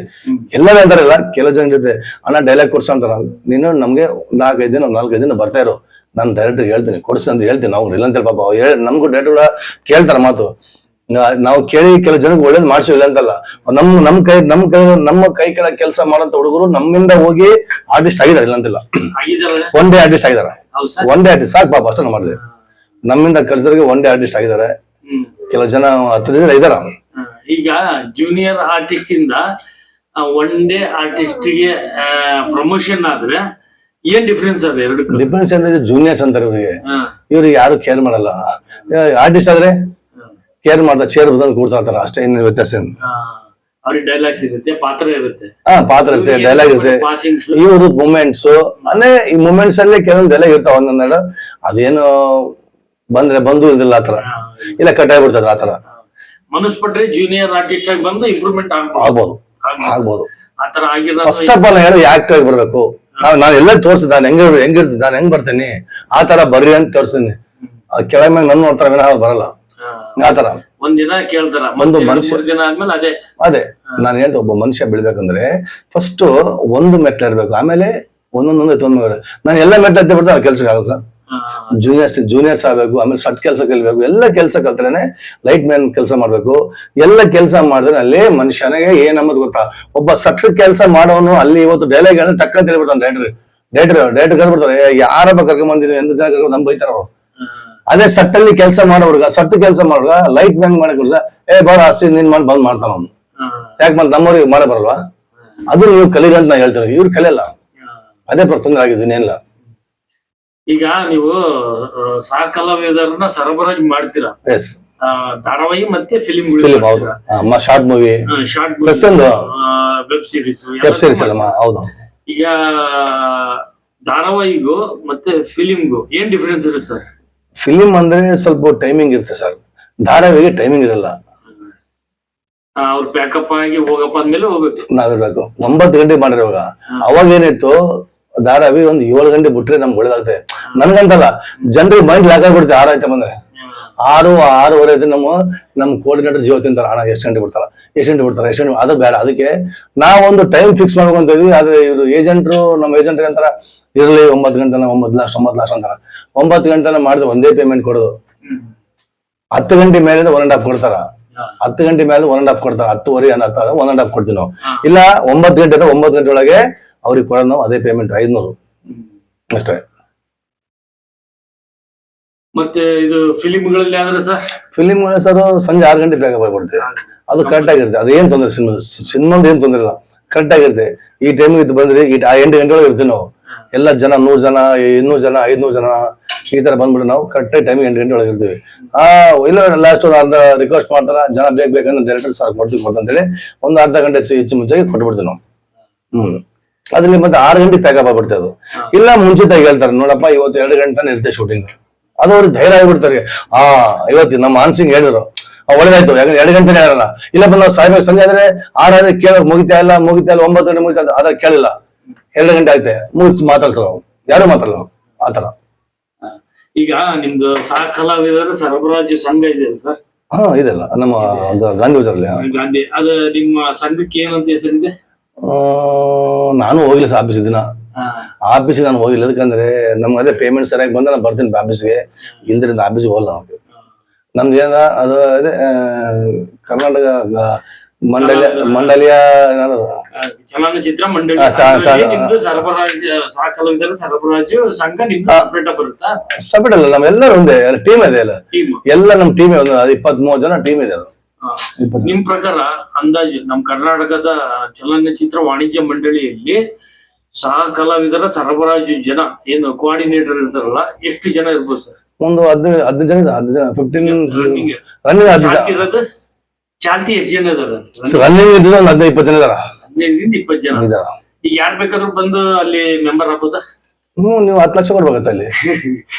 ಎಲ್ಲರೂ ಅಂತಾರಲ್ಲ, ಕೆಲವು ಜನ ಇರುತ್ತೆ. ಅಣ್ಣ ಡೈಲಾಗ್ ಕೊಡ್ಸ ಅಂತಾರ, ನೀನು ನಮ್ಗೆ 4-5 ದಿನ ಬರ್ತಾ ಇರು, ನಾನು ಡೈರೆಕ್ಟರ್ ಹೇಳ್ತೀನಿ ಕೊಡ್ಸ ಅಂತ ಹೇಳ್ತೀನಿ. ನಾವು ಇಲ್ಲ ಅಂತೇಳಿ ಪಾಪ ನಮ್ಗೂ ಡೈರೆಕ್ಟರ್ ಕೂಡ ಕೇಳ್ತಾರ ಮಾತು. ನಾವು ಕೇಳಿ ಕೆಲವು ಜನಕ್ಕೆ ಒಳ್ಳೇದ್ ಮಾಡ್ಸಿಲ್ಲ ಅಂತಲ್ಲ, ನಮ್ಮ ಕೈ ಕೆಳಗೆ ಕೆಲಸ ಮಾಡೋಂತ ಹುಡುಗರು ನಮ್ಮಿಂದ ಹೋಗಿ ಆರ್ಟಿಸ್ಟ್ ಆಗಿದಾರೆ, ಇಲ್ಲ ಅಂತಿಲ್ಲ. ಒನ್ ಡೇ ಆರ್ಟಿಸ್ಟ್ ಆಗಿದಾರೆ, ಒನ್ ಡೇ ಆರ್ಟಿಸ್ಟ್ ಸಾಕು ಪಾಪ, ಅಷ್ಟೇ ಮಾಡಿದ್ವಿ. ನಮ್ಮಿಂದ ಕಲ್ಸರಿಗೆ ಒನ್ ಡೇ ಆರ್ಟಿಸ್ಟ್ ಆಗಿದ್ದಾರೆ. ಕೆಲವು ಜನ 10 ದಿನ ಇದಾರ. ಈಗ ಜೂನಿಯರ್ ಆರ್ಟಿಸ್ಟ್ ಇಂದ ಒನ್ ಡೇ ಆರ್ಟಿಸ್ಟ್ ಗೆ ಪ್ರಮೋಷನ್ ಆದ್ರೆ ಏನ್ ಡಿಫ್ರೆನ್ಸ್ ಅದ? ಎರಡು ಡಿಫ್ರೆನ್ಸ್ ಅಂದ್ರೆ ಜೂನಿಯರ್ಸ್ ಅಂತಾರೆ ಇವ್ರಿಗೆ ಯಾರು ಕೇರ್ ಮಾಡಲ್ಲ. ಆರ್ಟಿಸ್ಟ್ ಆದ್ರೆ ಕೇರ್ ಮಾಡ್ತಾರೆ, ಚೇರ್ ಬಂದು ಕೂಡ್ತಾ ಅಷ್ಟೇ, ಇನ್ನು ವ್ಯತ್ಯಾಸ. ಅವ್ರಿಗೆ ಡೈಲಾಗ್ಸ್ ಇರುತ್ತೆ, ಪಾತ್ರ ಇರುತ್ತೆ, ಪಾತ್ರ ಇರುತ್ತೆ, ಡೈಲಾಗ್ ಇರುತ್ತೆ. ಇವ್ರು ಮೂಮೆಂಟ್ಸ್ ಅಂದ್ರೆ ಈ ಮೂಮೆಂಟ್ಸ್ ಅಲ್ಲಿ ಕೆಲವೊಂದು ಡೈಲಾಗ್ ಇರ್ತಾವ ಒಂದೊಂದೆರಡು. ಅದೇನು ಬಂದ್ರೆ ಬಂದು ಇದಿಲ್ಲ, ಆತರ ಇಲ್ಲ ಕಟ್ ಆಗ್ಬಿಡ್ತದ. ಆತರ ಮನಸ್ ಪಟ್ರೆ ಜೂನಿಯರ್ ಆರ್ಟಿಸ್ಟ್ ಆಗಿ ಬಂದು ಇಂಪ್ರೂವ್ಮೆಂಟ್ ಆಗ್ಬೋದು. ಆತರ ಆಗಿರೋ ಫಸ್ಟ್ ಆಫ್ ಆಲ್ ಹೇಳಿ ಆಕ್ಟಿವ್ ಆಗಿ ಬರ್ಬೇಕು. ನಾನು ಎಲ್ಲ ತೋರಿಸ್ತೀನಿ, ನಾನು ಹೆಂಗಿರ್ತೀನಿ, ನಾನು ಹೆಂಗ್ ಬರ್ತೀನಿ ಆ ತರ ಬರ್ರಿ ಅಂತ ತೋರಿಸ್ತೀನಿ. ಕೆಳಗೆ ಮ್ಯಾಗ ನನ್ನ ನೋಡ್ತಾರ ವಿನ ಅವ್ರು ಬರಲ್ಲ. ಆತರ ಒಂದಿನ ಕೇಳ್ತಾರ, ಒಂದು ಮನುಷ್ಯ ದಿನ ಆದ್ಮೇಲೆ ಅದೇ ನಾನು ಹೇಳ್ತಾ, ಒಬ್ಬ ಮನುಷ್ಯ ಬೆಳಿಬೇಕಂದ್ರೆ ಫಸ್ಟ್ ಒಂದು ಮೆಟ್ಲು ಇರ್ಬೇಕು, ಆಮೇಲೆ ಒಂದೊಂದು ನಾನು ಎಲ್ಲ ಮೆಟ್ಲು ಹತ್ತಿ ಬಿಡ್ತಾ ಕೆಲ್ಸಕ್ಕೆ ಆಗಲ್ಲ ಸರ್. ಜೂನಿಯರ್ಸ್ ಆಗ್ಬೇಕು, ಆಮೇಲೆ ಸಟ್ ಕೆಲಸ ಕಲಿಬೇಕು, ಎಲ್ಲ ಕೆಲಸ ಕಲ್ತ್ರೇನೆ ಲೈಟ್ ಮ್ಯಾನ್ ಕೆಲಸ ಮಾಡ್ಬೇಕು. ಎಲ್ಲ ಕೆಲಸ ಮಾಡಿದ್ರೆ ಅಲ್ಲೇ ಮನುಷ್ಯನಿಗೆ ಏನಮ್ಮದ್ ಗೊತ್ತಾ, ಒಬ್ಬ ಸಟ್ ಕೆಲಸ ಮಾಡೋನು ಅಲ್ಲಿ ಇವತ್ತು ಡೈಲಾಗ್ ಹೇಳಿದ್ರೆ ಟಕ್ಕಂತ ಹೇಳ್ಬಿಡ್ತಾನೆ ಡೈರೆಕ್ಟರ್ ಕರ್ಬಿಡ್ತಾರೆ, ಯಾರಪ್ಪ ಕರ್ಕೊಂಬಂದಿರಿ ಎಂತ ಜನ ಕರ್ಕೊಂಡು ನಮ್ ಬೈತಾರ ಅವ್ರು. ಅದೇ ಸಟ್ಟಲ್ಲಿ ಕೆಲಸ ಮಾಡೋರ್ಗ, ಸಟ್ಟು ಕೆಲಸ ಮಾಡೋರ್ಗ ಲೈಟ್ ಮ್ಯಾನ್ ಮಾಡಕ್ ಬಾರ ಅಸ್ತಿ ನೀನ್ ಮಾಡಿ ಬಂದ್ ಮಾಡ್ತಾನ ಅವ್ನು. ಯಾಕೆ ಬಂದ್ ನಮ್ಮವ್ರಿಗೆ ಮಾಡೇ ಬರಲ್ವಾ? ಅದು ನೀವು ಕಲೀರಿ ಅಂತ ನಾ ಹೇಳ್ತಾರೆ. ಇವ್ರು ಕಲಿಯಲ್ಲ, ಅದೇ ತೊಂದರೆ ಆಗಿದ್ದೀನಿ ಏನಿಲ್ಲ. ಈಗ ನೀವು ಸಹ ಕಲಾವಿದರನ್ನ ಸರಬರಾಜು ಮಾಡ್ತೀರಾ, ಧಾರಾವಾಹಿ ಮತ್ತೆ ಫಿಲಿಂ, ಶಾರ್ಟ್ ಮೂವಿ, ಪ್ರತಿಯೊಂದು ವೆಬ್ ಸೀರೀಸ್ ಎಲ್ಲ. ಹೌದು. ಈಗ ಧಾರಾವಾಹಿಗೂ ಮತ್ತೆ ಫಿಲಿಂಗೂ ಏನ್ ಡಿಫ್ರೆನ್ಸ್ ಇರುತ್ತೆ ಸರ್? ಫಿಲಿಂ ಅಂದ್ರೆ ಸ್ವಲ್ಪ ಟೈಮಿಂಗ್ ಇರುತ್ತೆ ಸರ್, ಧಾರಾವಾಹಿಗೆ ಟೈಮಿಂಗ್ ಇರಲ್ಲ. ಅವ್ರು ಪ್ಯಾಕಪ್ ಆಗಿ ಹೋಗಪ್ಪ ಅಂದ್ಮೇಲೆ ಹೋಗ್ಬೇಕು, ನಾವಿರ್ಬೇಕು. 9 ಗಂಟೆಗೆ ಮಾಡಿರುವಾಗ ಅವಾಗ ಏನಿತ್ತು, ಧಾರಾವಾಹಿ ಒಂದು 7 ಗಂಟೆ ಬಿಟ್ರೆ ನಮ್ಗೆ ಒಳ್ಳೇದಾಗುತ್ತೆ. ನನ್ಗಂತಲ್ಲ, ಜನರಿಗೆ ಮೈಂಡ್ ಲಾಕ್ ಆಗ್ಬಿಡುತ್ತೆ. 6 ಆಯ್ತಾ ಬಂದ್ರೆ 6:30 ಐತೆ. ನಮ್ ಕೋಆರ್ಡಿನೇಟರ್ ಜೀವ ತಿಂತಾರ, ಹಣ ಎಷ್ಟು ಗಂಟೆ ಬಿಡ್ತಾರ, ಅದು ಬೇಡ. ಅದಕ್ಕೆ ನಾವೊಂದು ಟೈಮ್ ಫಿಕ್ಸ್ ಮಾಡ್ಕೊಂತ ಇದೀವಿ. ಆದ್ರೆ ಇವ್ರು ಏಜೆಂಟ್ರು, ನಮ್ಮ ಏಜೆಂಟ್ ಅಂತಾರ ಇರಲಿ 9 ಗಂಟೆ 9 ಲಾಸ್ಟ್ ಅಂತಾರ. 9 ಗಂಟೆ ಮಾಡಿದ್ರೆ ಒಂದೇ ಪೇಮೆಂಟ್ ಕೊಡೋದು. 10 ಗಂಟೆ ಮೇಲೆ 1.5 ಕೊಡ್ತಾರ. 10 ಗಂಟೆ ಮೇಲೆ 1.5 ಕೊಡ್ತಾರ. 10:30 1.5 ಕೊಡ್ತೀವಿ ನಾವು. ಇಲ್ಲ 9 ಗಂಟೆ 9 ಗಂಟೆ ಒಳಗೆ ಅವ್ರಿಗೆ ಕೊಡೋದು ನಾವು ಅದೇ ಪೇಮೆಂಟ್ 500 ಅಷ್ಟೇ. ಮತ್ತೆ ಇದು ಫಿಲಿಮ್ಗಳಲ್ಲಿ ಆದ್ರೆ ಸರ್ ಫಿಲಿಮ್ಗಳ ಸರ್ ಸಂಜೆ 6 ಗಂಟೆ ಬೇಗ ಕೊಡ್ತೀವಿ. ಅದು ಕರೆಕ್ಟ್ ಆಗಿರುತ್ತೆ. ಅದೇನ್ ತೊಂದ್ರೆ ಸಿನಿಮಾದ ಏನ್ ತೊಂದ್ರೆ ಇಲ್ಲ, ಕರೆಕ್ಟ್ ಆಗಿರುತ್ತೆ. ಈ ಟೈಮಿಗೆ ಇದು ಬಂದ್ರಿ 8 ಗಂಟೆ ಒಳಗೆ ಇರ್ತೀವಿ ನಾವು. ಎಲ್ಲ ಜನ 100 ಜನ 200 ಜನ 500 ಜನ ಈ ತರ ಬಂದ್ಬಿಟ್ಟು ನಾವು ಕರೆಕ್ಟ್ ಟೈಮಿಗೆ 8 ಗಂಟೆ ಒಳಗೆ ಇರ್ತೀವಿ. ಇಲ್ಲ ಲಾಸ್ಟ್ ಒಂದು ಅರ್ಧ ರಿಕ್ವೆಸ್ಟ್ ಮಾಡ್ತಾರ, ಜನ ಬೇಕಂದ್ರೆ ಡೈರೆಕ್ಟರ್ ಸರ್ ಕೊಡ್ತೀವಿ ಅಂತೇಳಿ ಒಂದು ಅರ್ಧ ಗಂಟೆ ಹೆಚ್ಚು ಮುಂಚೆಗೆ ಕೊಟ್ಬಿಡ್ತೀವಿ ನಾವು. ಅದ್ರಲ್ಲಿ ಮತ್ತೆ 6 ಗಂಟೆ ಪ್ಯಾಕಪ್ ಆಗ್ಬಿಡ್ತೇವೆ. ಅದು ಇಲ್ಲ ಮುಂಚಿತಾಗಿ ಹೇಳ್ತಾರೆ, ನೋಡಪ್ಪ ಇವತ್ತು 2 ಗಂಟೆ ತಾನೇ ಇರುತ್ತೆ ಶೂಟಿಂಗ್. ಅದು ಅವ್ರಿಗೆ ಧೈರ್ಯ ಆಗಿಬಿಡ್ತಾರೆ. ಇವತ್ತು ನಮ್ಮ ಮಾನ್ಸಿಂಗ್ ಹೇಳಿದ್ರು ಒಳ್ಳೇದಾಯ್ತು, ಯಾಕಂದ್ರೆ 2 ಗಂಟೆನೇ ಇರಲ್ಲ. ಇಲ್ಲಪ್ಪ ನಾವು ಸಾಯ್ಬೇಕು ಸಂಜೆ ಆದ್ರೆ 6 ಆದ್ರೆ ಕೇಳೋಕೆ ಮುಗಿತಾ ಇಲ್ಲ 9 ಗಂಟೆ ಮುಗಿತಾ ಅದ್ರ ಕೇಳಿಲ್ಲ, 2 ಗಂಟೆ ಆಯ್ತೆ ಮುಗಿಸಿ ಮಾತಾಡ್ಸಲ್ಲ, ಯಾರು ಮಾತಾಡಲ್ಲ ಆತರ. ಈಗ ನಿಮ್ದು ಸಹ ಕಲಾವಿದರ ಸರಬರಾಜು ಸಂಘ ಇದೆಯಲ್ಲ ಸರ್? ಇದೆಲ್ಲ ನಮ್ಮ ಗಾಂಧಿ ಬಜಾರಲ್ಲಿ. ಗಾಂಧಿ, ಅದು ನಿಮ್ಮ ಸಂಘಕ್ಕೆ ಏನಂತ ಹೆಸರಿದೆ? ನಾನು ಹೋಗಿಲ್ಲ ಸರ್ ಆಫೀಸ್ ದಿನ. ಆಫೀಸಿಗೆ ನಾನು ಹೋಗಿಲ್ಲ, ಯಾಕಂದ್ರೆ ನಮ್ಗೆ ಅದೇ ಪೇಮೆಂಟ್ ಸರಿಯಾಗಿ ಬಂದ್ರೆ ನಾನು ಬರ್ತೀನಿ ಆಫೀಸ್ಗೆ, ಇಲ್ದ್ರಿಂದ ಆಫೀಸ್ಗೆ ಹೋಗಲ್ಲ ನಾವು. ನಮ್ದು ಏನ ಅದು ಅದೇ ಕರ್ನಾಟಕ ಮಂಡಳಿಯ ಚಲನಚಿತ್ರ ಮಂಡಳಿ ಸಹ ಕಲಾವಿದರ ಸರಬರಾಜು ಸಂಘ ನಿಮ್ದು ಸಪರೇಟ್ ಬರುತ್ತಾ? ಸಪರೇಟ್ ಅಲ್ಲ, ನಮ್ಮೆಲ್ಲರೂ ಒಂದೇ ಟೀಮ್ ಇದೆ. ಎಲ್ಲ ನಮ್ಮ ಟೀಮ್ ಒಂದು 23 ಜನ ಟೀಮ್ ಇದೆ. ಅದು ನಿಮ್ ಪ್ರಕಾರ ಅಂದಾಜು ನಮ್ಮ ಕರ್ನಾಟಕದ ಚಲನಚಿತ್ರ ವಾಣಿಜ್ಯ ಮಂಡಳಿಯಲ್ಲಿ ಸಹ ಕಲಾವಿದರ ಸರಬರಾಜು ಜನ ಏನು ಕೋಆರ್ಡಿನೇಟರ್ ಇರ್ತಾರಲ್ಲ, ಎಷ್ಟು ಜನ ಇರ್ಬೋದು ಸರ್? ಒಂದು 15 ಜನ ಇದೆ. 15 ರನ್ನಿಂಗ್ ಚಾಲ್ತಿ ಎಷ್ಟು ಜನ ಇದಾರೆ? ರನ್ನಿಂಗ್ ಇದ್ದಿದ್ದು ಒಂದು 15-20 ಜನ ಇದಾರ. 15-20 ಜನ ಈಗ ಯಾರು ಬೇಕಾದ್ರೂ ಬಂದು ಅಲ್ಲಿ ಮೆಂಬರ್ ಆಗ್ಬೋದಾ? ನೀವು 10 ಲಕ್ಷ ಕೊಡ್ಬೇಕತ್ತ ಅಲ್ಲಿ.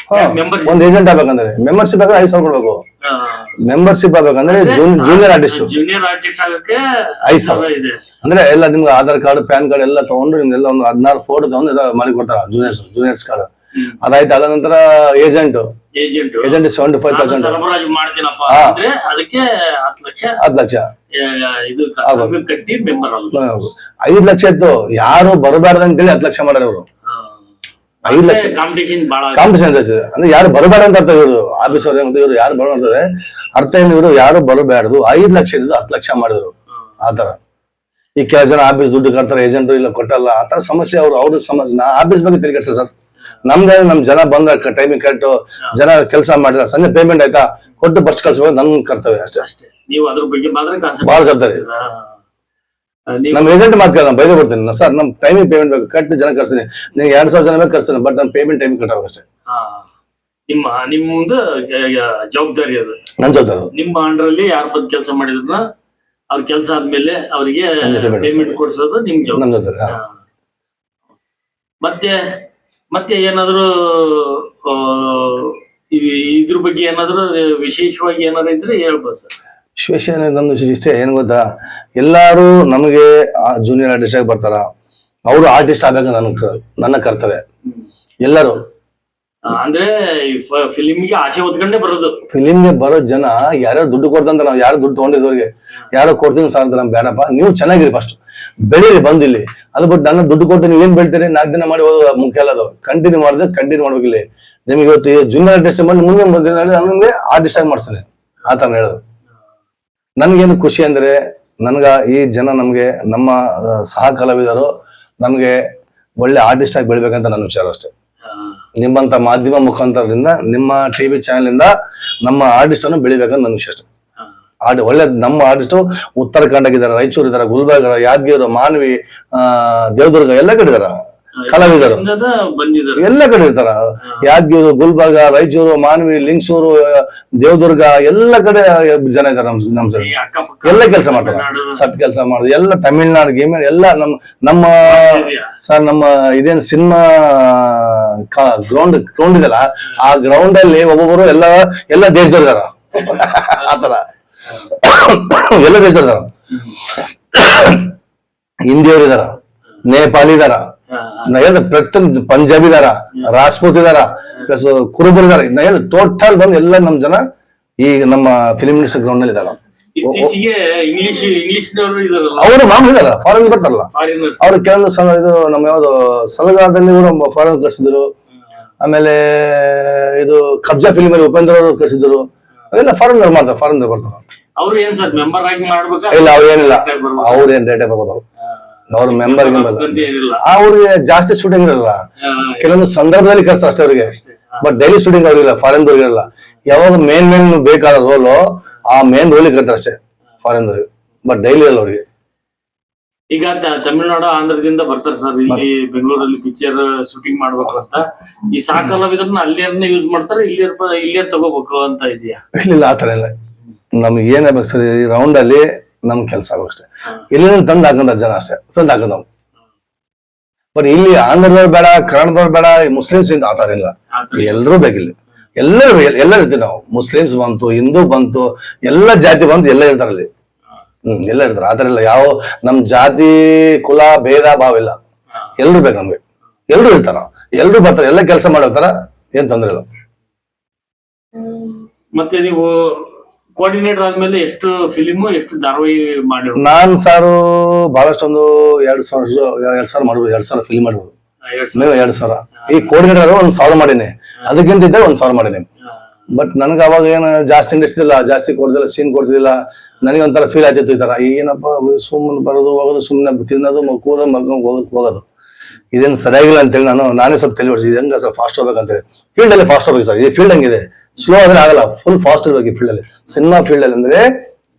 ಒಂದ್ ಏಜೆಂಟ್ ಆಗ್ಬೇಕಂದ್ರೆ ಮೆಂಬರ್ಶಿಪ್ ಆಗ 5,000 ಕೊಡ್ಬೇಕು. ಮೆಂಬರ್ಶಿಪ್ ಆಗ್ಬೇಕಂದ್ರೆ ಜೂನಿಯರ್ ಆರ್ಟಿಸ್ಟ್ ಆಗಕ್ಕೆ 5,000 ಇದೆ. ಅಂದ್ರೆ ಎಲ್ಲ ನಿಮ್ಗೆ ಆಧಾರ್ ಕಾರ್ಡ್ ಪ್ಯಾನ್ ಕಾರ್ಡ್ ಎಲ್ಲ ತಗೊಂಡು ನಿಮ್ಗೆಲ್ಲ ಒಂದು 16 ಫೋಟೋ ತಗೊಂಡು ಮಾಡಿ ಕೊಡ್ತಾರ ಜೂನಿಯರ್ಸ್ ಕಾರ್ಡ್. ಅದಾಯ್ತು, ಅದ ನಂತರ ಏಜೆಂಟ್ 75,000 ಸರಬರಾಜು ಮಾಡ್ತೀನಪ್ಪ ಅಂದ್ರೆ ಅದಕ್ಕೆ 10 ಲಕ್ಷ ಕಟ್ಟಿ ಮೆಂಬರ್ 5 ಲಕ್ಷ ಇತ್ತು. ಯಾರು ಬರಬಾರ್ದು ಅಂತೇಳಿ 10 ಲಕ್ಷ ಮಾಡ್ಯಾರ ಅವರು. 5 ಲಕ್ಷ ಕಾಂಪಿಟೇಷನ್ ಅಂದ್ರೆ ಯಾರು ಬರಬೇಡ ಅಂತ ಅರ್ಥ. ಇವರು ಆಫೀಸ್ ಅವ್ರು ಇವರು ಯಾರು ಬರಬಾರ್ದೆ ಅರ್ಥ ಏನು, ಇವರು ಯಾರು ಬರಬಾರ್ದು. 5 ಲಕ್ಷ ಇದ್ದು 10 ಲಕ್ಷ ಮಾಡಿದ್ರು ಆತರ. ಈ ಕೆಲವು ಜನ ಆಫೀಸ್ ದುಡ್ಡು ಕಟ್ತಾರೆ, ಏಜೆಂಟ್ ಇಲ್ಲ ಕೊಟ್ಟಲ್ಲ, ಆತರ ಸಮಸ್ಯೆ ಅವ್ರ ಸಮಸ್ಯೆ. ಆಫೀಸ್ ಬಗ್ಗೆ ತಿರುಗಿಸ ಸರ್, ನಮ್ದೇ ನಮ್ ಜನ ಬಂದ ಟೈಮಿಂಗ್ ಕರೆಕ್ಟ್ ಜನ ಕೆಲಸ ಮಾಡಿರ ಸಂಜೆ ಪೇಮೆಂಟ್ ಆಯ್ತಾ ಕೊಟ್ಟು ಬಸ್ ಕಳ್ಸ್ಬೇಕು, ನಮ್ ಕರ್ತವ್ಯ ಅಷ್ಟೇ. ನೀವು ಅದ್ರ ಬಗ್ಗೆ ಬಹಳ ಜವಾಬ್ದಾರಿ. ನಮ್ ಏಜೆಂಟ್ ಮಾತ್ಕಲ್ಲ, ನಾನು ಬೈದ ಕೊಡ್ತೀನಿ ಸರ್, ನಮ್ ಟೈಮಿಂಗ್ ಪೇಮೆಂಟ್ ಬೇಕು, ಕಟ್ಟು ಜನ ಕರ್ಸ್ತೀನಿ, ನೀವು 2,000 ಜನ ಬೇಕು ಕರ್ಸ್ತೀನಿ, ಬಟ್ ನಮ್ ಪೇಮೆಂಟ್ ಟೈಮಿಂಗ್ ಕಟ್ಟಬೇಕು ಅಷ್ಟೇ. ನಿಮ್ದು ಜವಾಬ್ದಾರಿ ಅದು, ನನ್ ಜವಾಬ್ದಾರಿ. ನಿಮ್ಮ ಅಂಡರ್ ಅಲ್ಲಿ ಯಾರು ಬಂದು ಕೆಲಸ ಮಾಡಿದ್ರ ಅವ್ರ ಕೆಲಸ ಆದ್ಮೇಲೆ ಅವರಿಗೆ ಪೇಮೆಂಟ್ ಕೊಡ್ಸೋದು ನಿಮ್ ಜವಾಬ್ದಾರಿ. ಮತ್ತೆ ಏನಾದ್ರು ಇದ್ರ ಬಗ್ಗೆ ಏನಾದ್ರು ವಿಶೇಷವಾಗಿ ಏನಾದ್ರು ಇದ್ರೆ ಹೇಳ್ಬೋದು ಸರ್. ವಿಶೇಷ ನಮ್ದು ಇಷ್ಟೇ ಏನು ಗೊತ್ತಾ, ಎಲ್ಲಾರು ನಮಗೆ ಜೂನಿಯರ್ ಆರ್ಟಿಸ್ಟ್ ಆಗಿ ಬರ್ತಾರ, ಅವರು ಆರ್ಟಿಸ್ಟ್ ಆಗ್ಬೇಕು ನನ್ನ ಕರ್ತವ್ಯ. ಎಲ್ಲರೂ ಅಂದ್ರೆ ಫಿಲಿಮ್ಗೆ ಆಸೆ ಹೊತ್ಕೊಂಡೇ ಬರೋದು. ಫಿಲಿಮ್ಗೆ ಬರೋ ಜನ ಯಾರ್ಯಾರು ದುಡ್ಡು ಕೊಡ್ತಂತ, ನಾವು ಯಾರು ದುಡ್ಡು ತಗೊಂಡಿದ್ದವ್ರಿಗೆ ಯಾರೋ ಕೊಡ್ತೀನಿ ಸರ್ ಅಂತ, ನಮ್ ಬೇಡಪ್ಪ, ನೀವು ಚೆನ್ನಾಗಿರಿ ಫಸ್ಟ್ ಬೆಳೀರಿ ಬಂದು ಇಲ್ಲಿ. ಅದು ಬಿಟ್ಟು ನನ್ನ ದುಡ್ಡು ಕೊಟ್ಟು ನೀವು ಏನ್ ಬೆಳಿತೀರಿ 4 ದಿನ ಮಾಡಿ ಹೋಗೋದು ಮುಖ್ಯ ಅಲ್ಲ. ಅದು ಕಂಟಿನ್ಯೂ ಮಾಡ್ಬೇಕು ಇಲ್ಲಿ. ನಿಮಗೆ ಇವತ್ತು ಜೂನಿಯರ್ ಆರ್ಟಿಸ್ಟ್ ಮಾಡಿ ಮುಂದೆ ಬಂದಿನ ನಮಗೆ ಆರ್ಟಿಸ್ಟ್ ಆಗಿ ಮಾಡ್ತಾನೆ ಆತರ ಹೇಳೋದು. ನನ್ಗೇನು ಖುಷಿ ಅಂದ್ರೆ, ನನ್ಗ ಈ ಜನ ನಮ್ಗೆ ನಮ್ಮ ಸಹ ಕಲಾವಿದರು ನಮ್ಗೆ ಒಳ್ಳೆ ಆರ್ಟಿಸ್ಟ್ ಆಗಿ ಬೆಳಿಬೇಕಂತ ನನ್ನ ವಿಚಾರ ಅಷ್ಟೇ. ನಿಮ್ಮಂತ ಮಾಧ್ಯಮ ಮುಖಾಂತರದಿಂದ, ನಿಮ್ಮ ಟಿವಿ ಚಾನೆಲ್ ಇಂದ ನಮ್ಮ ಆರ್ಟಿಸ್ಟ್ ಅನ್ನು ಬೆಳಿಬೇಕಂತ ನನ್ನ ವಿಷಯ ಅಷ್ಟೇ. ಒಳ್ಳೆ ನಮ್ಮ ಆರ್ಟಿಸ್ಟ್ ಉತ್ತರ ಕನ್ನಡ, ರಾಯಚೂರು ಇದಾರ, ಗುಲ್ಬರ್ಗ, ಯಾದಗಿರಿ, ಮಾನ್ವಿ, ದೇವದುರ್ಗ ಎಲ್ಲ ಕಡೆ ಇದಾರ ಕಲಾವಿದರು, ಎಲ್ಲ ಕಡೆ ಇರ್ತಾರ. ಯಾದಗಿರಿ, ಗುಲ್ಬರ್ಗ, ರಾಯಚೂರು, ಮಾನ್ವಿ, ಲಿಂಗಸೂರು, ದೇವದುರ್ಗ ಎಲ್ಲ ಕಡೆ ಜನ ಇದಾರೆ. ನಮ್ ಸೈಡ್ ಎಲ್ಲ ಕೆಲಸ ಮಾಡ್ತಾರ, ಸಟ್ ಕೆಲಸ ಮಾಡುದು ಎಲ್ಲ ತಮಿಳ್ನಾಡು ಗೇಮ್ ಎಲ್ಲ ನಮ್ಮ ಸರ್. ನಮ್ಮ ಇದೇನು ಸಿನಿಮಾ ಗ್ರೌಂಡ್ ಇದೆಲ್ಲ, ಆ ಗ್ರೌಂಡ್ ಅಲ್ಲಿ ಒಬ್ಬೊಬ್ಬರು ಎಲ್ಲ ದೇಶದವ್ರು ಇದಾರ ಆತರ. ಎಲ್ಲ ದೇಶದವ್ರು ಇದಾರ, ಹಿಂದಿಯವ್ರು ಇದಾರ, ನೇಪಾಳಿ ಇದಾರ, ಪ್ರತಿಯೊಂದು ಪಂಜಾಬಿ ಇದಾರ, ರಾಜ್ಪೂತ್ ಇದಾರ, ಪ್ಲಸ್ ಕುರುಬರು ಇದಾರ. ಟೋಟಲ್ ಬಂದು ಎಲ್ಲ ನಮ್ ಜನ ಈ ನಮ್ಮ ಫಿಲಿಂ ಇಂಡಸ್ಟ್ರಿ ಗ್ರೌಂಡ್ ನಲ್ಲಿ ಇದಾರ. ಅವರು ಮಾಮೂಲಿ ಇದಾರ, ಫಾರಿನ್ ಬರ್ತಾರಲ್ಲ ಅವ್ರು. ಕೆಲವೊಂದು ಇದು ನಮ್ಮ ಯಾವ್ದು ಸಲಗಾದಲ್ಲಿ ಫಾರಿನ್ ಕರ್ಸಿದ್ರು. ಆಮೇಲೆ ಇದು ಕಬ್ಜಾ ಫಿಲಿಮ್ ಅಲ್ಲಿ ಉಪೇಂದ್ರ ಅವರು ಕರ್ಸಿದ್ರು. ಇಲ್ಲ ಫಾರಿನ್ ಮಾಡ್ತಾರೆ, ಫಾರಿನ್ ಬರ್ತಾರೆ. ಅವ್ರು ಏನ್ ಸರ್ ಮೆಂಬರ್ ಆಗಿ ಮಾಡ್ಬೇಕಾ? ಇಲ್ಲ ಅವ್ರು ಏನಿಲ್ಲ, ಅವ್ರು ಏನ್ ಡೇಟೆ ಬರ್ಬೋದು ಅವ್ರು ಮೆಂಬರ್ ಏನಿಲ್ಲ. ಅವ್ರಿಗೆ ಜಾಸ್ತಿ ಶೂಟಿಂಗ್ ಇರಲ್ಲ, ಕೆಲವೊಂದು ಸಂದರ್ಭದಲ್ಲಿ ಕರ್ಸ್ತಾರೆ ಅಷ್ಟೇ ಅವ್ರಿಗೆ. ಬಟ್ ಡೈಲಿ ಶೂಟಿಂಗ್ ಅವ್ರಿಗಿಲ್ಲ, ಫಾರಿನ್ ಇರಲ್ಲ. ಯಾವಾಗ ಮೇನ್ ಬೇಕಾದ ರೋಲು ಆ ಮೇನ್ ರೋಲಿಗೆ ಕರ್ತಾರೆ ಅಷ್ಟೇ ಫಾರಿನ್. ಬಟ್ ಡೈಲಿ ಅಲ್ಲ ಅವ್ರಿಗೆ. ಈಗ ತಮಿಳ್ನಾಡು ಆಂಧ್ರದಿಂದ ಬರ್ತಾರೆ ಸರ್ ಇಲ್ಲಿ ಬೆಂಗಳೂರಲ್ಲಿ ಪಿಕ್ಚರ್ ಶೂಟಿಂಗ್ ಮಾಡ್ಬೇಕು ಅಂತ. ಈ ಕಲಾವಿದರನ್ನ ಅಲ್ಲಿಯರ್ನೇ ಯೂಸ್ ಮಾಡ್ತಾರೆ, ಇಲ್ಲಿಯರ್ ತಗೋಬೇಕು ಅಂತ ಇದೆಯಾ? ಇಲ್ಲ ಆತರ ಇಲ್ಲ, ನಮ್ಗೆ ಏನಾಗ್ಬೇಕು ಸರ್, ಈ ರೌಂಡ್ ಅಲ್ಲಿ ನಮ್ ಕೆಲಸ ಆಗ್ಬೇಕು ಅಷ್ಟೇ. ಇಲ್ಲಿ ತಂದು ಹಾಕೊಂಡಾರ ಜನ ಅಷ್ಟೇ, ತಂದು ಹಾಕೊಂಡ್ ನಾವು. ಬಟ್ ಇಲ್ಲಿ ಆಂಧ್ರದವ್ರು ಬೇಡ, ಕನ್ನಡದವ್ರು ಬೇಡ, ಮುಸ್ಲಿಮ್ಸ್ ಇಂದ ಆತರ ಇಲ್ಲ, ಎಲ್ಲರೂ ಬೇಕಿಲ್ಲ. ಎಲ್ಲರೂ ಇರ್ತೀವಿ ನಾವು. ಮುಸ್ಲಿಮ್ಸ್ ಬಂತು, ಹಿಂದೂ ಬಂತು, ಎಲ್ಲ ಜಾತಿ ಬಂತು, ಎಲ್ಲ ಇರ್ತಾರಲ್ಲಿ. ಎಲ್ಲ ಇರ್ತಾರೆ. ಆತರ ಇಲ್ಲ, ಯಾವ ನಮ್ ಜಾತಿ ಕುಲ ಭೇದ ಭಾವ ಇಲ್ಲ, ಎಲ್ರು ಬೇಕು ನಮ್ಗೆ. ಎಲ್ರು ಇರ್ತಾರ, ಎಲ್ರು ಬರ್ತಾರೆ, ಎಲ್ಲ ಕೆಲಸ ಮಾಡಿರ್ತಾರ, ಏನ್ ತೊಂದ್ರೆ ಇಲ್ಲ. ಮತ್ತೆ ನೀವು ಕೋಆರ್ಡಿನೇಟರ್ ಆದ್ಮೇಲೆ ಎಷ್ಟು ಫಿಲಿಮು ಎಷ್ಟು ಧಾರಾವಾಹಿ ಮಾಡಿರೋ? ನಾನ್ ಸಾರು ಬಹಳಷ್ಟೊಂದು 2,000 ಮಾಡ್ಬೋದು, 2,000 ಫಿಲ್ಮ್ ಮಾಡ್ಬೋದು, 2,000. ಈ ಕೋಆರ್ಡಿನೇಟರ್ 1,000 ಮಾಡೀನಿ, ಅದಕ್ಕಿಂತ ಇದ್ದಾಗ 1,000 ಮಾಡೀನಿ. ಬಟ್ ನನ್ಗೆ ಅವಾಗ ಏನು ಜಾಸ್ತಿ ಇಂಟ್ರೆಸ್ಟ್ ಇಲ್ಲ, ಜಾಸ್ತಿ ಕೊಡ್ತಿಲ್ಲ, ಸೀನ್ ಕೊಡ್ತಿದ್ದಿಲ್ಲ. ನನಗೆ ಒಂಥರ ಫೀಲ್ ಆಯ್ತಿತ್ತು, ಈ ತರ ಏನಪ್ಪ ಸುಮ್ಮನೆ ಬರೋದು ಹೋಗೋದು, ಸುಮ್ಮನೆ ತಿನ್ನೋದು, ಮಕ್ಕಳು ಮಲ್ಕೊಂಡು ಹೋಗೋದು, ಇದೇನು ಸರಿಯಾಗಿಲ್ಲ ಅಂತೇಳಿ ನಾನೇ ಸ್ವಲ್ಪ ತಲೆ ಹೊಡ್ಸಿದ್ದೆ. ಹೆಂಗ ಸ್ವಲ್ಪ ಫಾಸ್ಟ್ ಹೋಗ್ಬೇಕಂತೇಳಿ. ಫೀಲ್ಡ್ ಅಲ್ಲಿ ಫಾಸ್ಟ್ ಹೋಗ್ಬೇಕು ಸರ್. ಈ ಫೀಲ್ಡ್ ಹಂಗಿದೆ, ಸ್ಲೋ ಆದ್ರೆ ಆಗಲ್ಲ, ಫುಲ್ ಫಾಸ್ಟ್ ಇರ್ಬೇಕು ಈ ಫೀಲ್ಡ್ ಅಲ್ಲಿ. ಸಿನಿಮಾ ಫೀಲ್ಡ್ ಅಲ್ಲಿ ಅಂದ್ರೆ